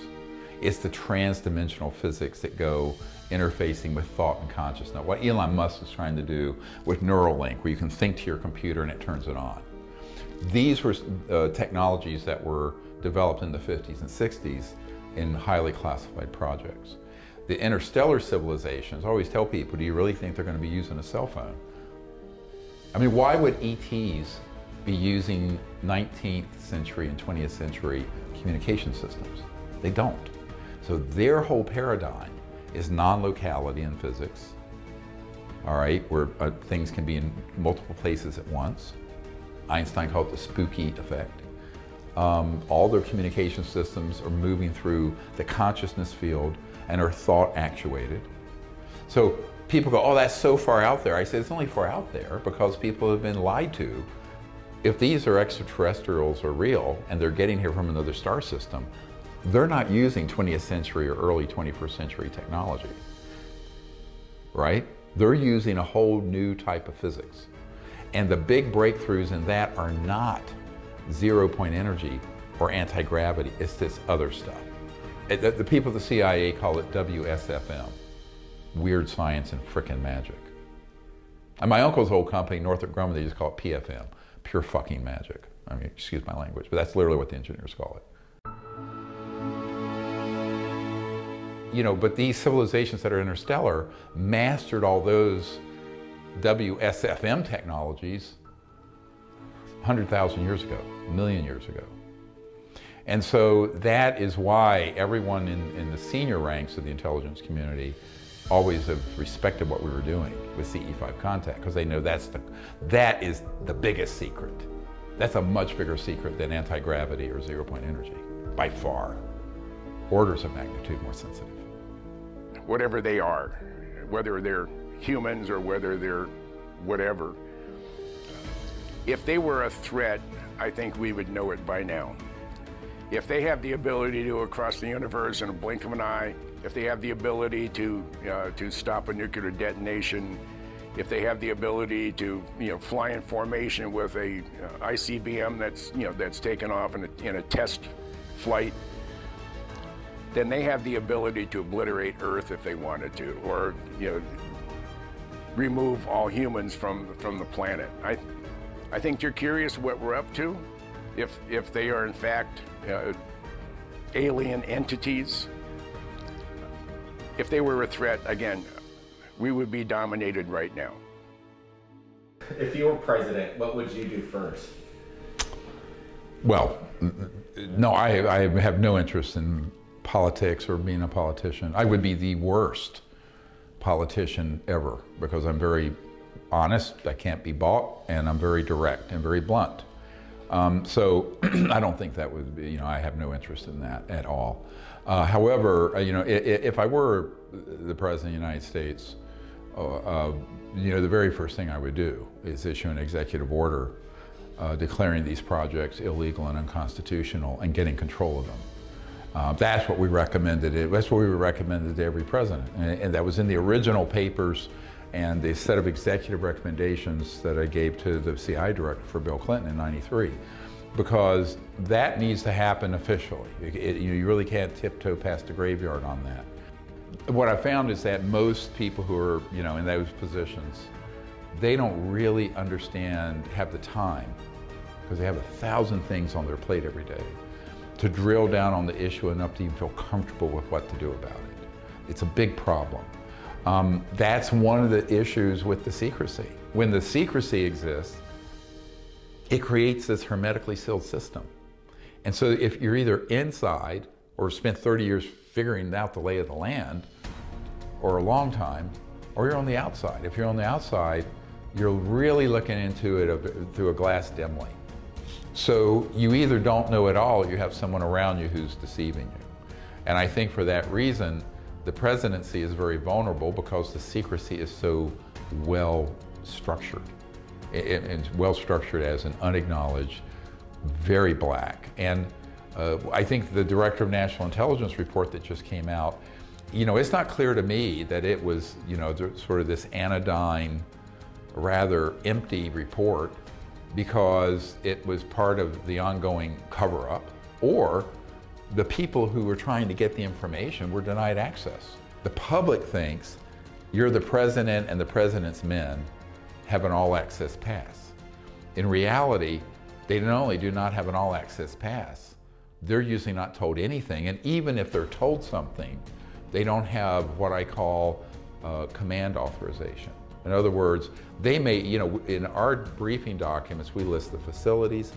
It's the trans-dimensional physics that go interfacing with thought and consciousness. What Elon Musk is trying to do with Neuralink, where you can think to your computer and it turns it on. These were technologies that were developed in the 50s and 60s in highly classified projects. The interstellar civilizations, I always tell people, do you really think they're going to be using a cell phone? I mean, why would ETs be using 19th century and 20th century communication systems? They don't. So their whole paradigm is non-locality in physics, all right, where things can be in multiple places at once. Einstein called it the spooky effect. All their communication systems are moving through the consciousness field and are thought actuated. So people go, oh, that's so far out there. I say it's only far out there because people have been lied to. If these are extraterrestrials or real and they're getting here from another star system, they're not using 20th century or early 21st century technology, right? They're using a whole new type of physics. And the big breakthroughs in that are not 0 point energy or anti-gravity, it's this other stuff. The people at the CIA call it WSFM, weird science and frickin' magic. And my uncle's old company, Northrop Grumman, they just call it PFM, pure fucking magic. I mean, excuse my language, but that's literally what the engineers call it. But these civilizations that are interstellar mastered all those WSFM technologies 100,000 years ago, a million years ago. And so that is why everyone in the senior ranks of the intelligence community always have respected what we were doing with CE5 contact, because they know that is the biggest secret. That's a much bigger secret than anti-gravity or 0 point energy, by far. Orders of magnitude more sensitive. Whatever they are, whether they're humans or whether they're whatever, if they were a threat, I think we would know it by now. If they have the ability to go across the universe in a blink of an eye, if they have the ability to stop a nuclear detonation, if they have the ability to fly in formation with a ICBM that's taken off in a test flight, then they have the ability to obliterate Earth if they wanted to, or remove all humans from the planet. I think you're curious what we're up to, if they are in fact alien entities. If they were a threat, again, we would be dominated right now. If you were president, what would you do first? Well, no, I have no interest in politics or being a politician. I would be the worst politician ever because I'm very honest, I can't be bought, and I'm very direct and very blunt. So I don't think that would be, I have no interest in that at all. However, if I were the President of the United States, the very first thing I would do is issue an executive order declaring these projects illegal and unconstitutional and getting control of them. That's what we recommended. That's what we recommended to every president, and that was in the original papers and the set of executive recommendations that I gave to the CIA director for Bill Clinton in '93, because that needs to happen officially. You really can't tiptoe past the graveyard on that. What I found is that most people who are in those positions, they don't really understand, have the time, because they have 1,000 things on their plate every day, to drill down on the issue enough to even feel comfortable with what to do about it. It's a big problem. That's one of the issues with the secrecy. When the secrecy exists, it creates this hermetically sealed system. And so if you're either inside or spent 30 years figuring out the lay of the land, or a long time, or you're on the outside. If you're on the outside, you're really looking into it through a glass dimly. So you either don't know at all, or you have someone around you who's deceiving you. And I think for that reason, the presidency is very vulnerable because the secrecy is so well structured. It's well structured as an unacknowledged, very black. And I think the Director of National Intelligence report that just came out, it's not clear to me that it was, sort of this anodyne, rather empty report because it was part of the ongoing cover-up, or the people who were trying to get the information were denied access. The public thinks you're the president and the president's men have an all-access pass. In reality, they not only do not have an all-access pass, they're usually not told anything, and even if they're told something, they don't have what I call command authorization. In other words, they may, in our briefing documents, we list the facilities,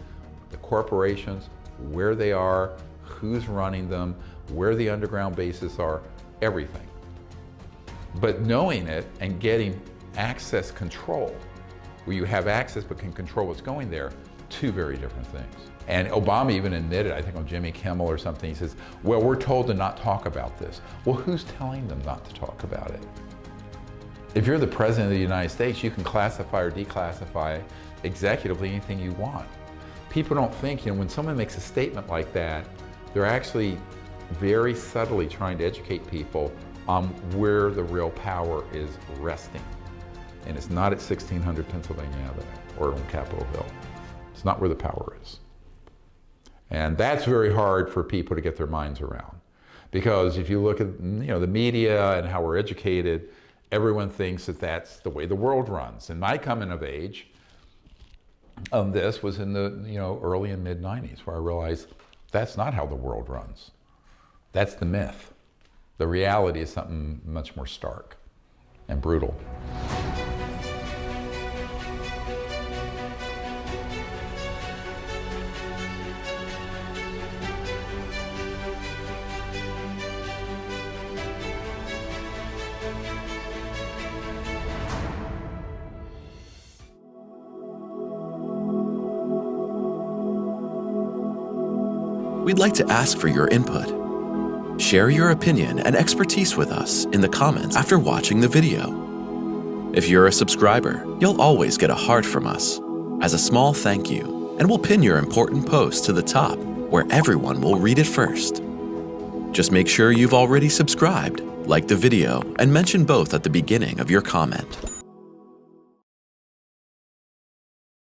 the corporations, where they are, who's running them, where the underground bases are, everything. But knowing it and getting access control, where you have access but can control what's going there, two very different things. And Obama even admitted, I think on Jimmy Kimmel or something, he says, well, we're told to not talk about this. Well, who's telling them not to talk about it? If you're the President of the United States, you can classify or declassify executively anything you want. People don't think, when someone makes a statement like that, they're actually very subtly trying to educate people on where the real power is resting. And it's not at 1600 Pennsylvania Avenue or on Capitol Hill. It's not where the power is. And that's very hard for people to get their minds around. Because if you look at the media and how we're educated, everyone thinks that that's the way the world runs. And my coming of age on this was in the early and mid 90s, where I realized that's not how the world runs. That's the myth. The reality is something much more stark and brutal. We'd like to ask for your input. Share your opinion and expertise with us in the comments after watching the video. If you're a subscriber, you'll always get a heart from us as a small thank you, and we'll pin your important post to the top where everyone will read it first. Just make sure you've already subscribed, like the video, and mention both at the beginning of your comment.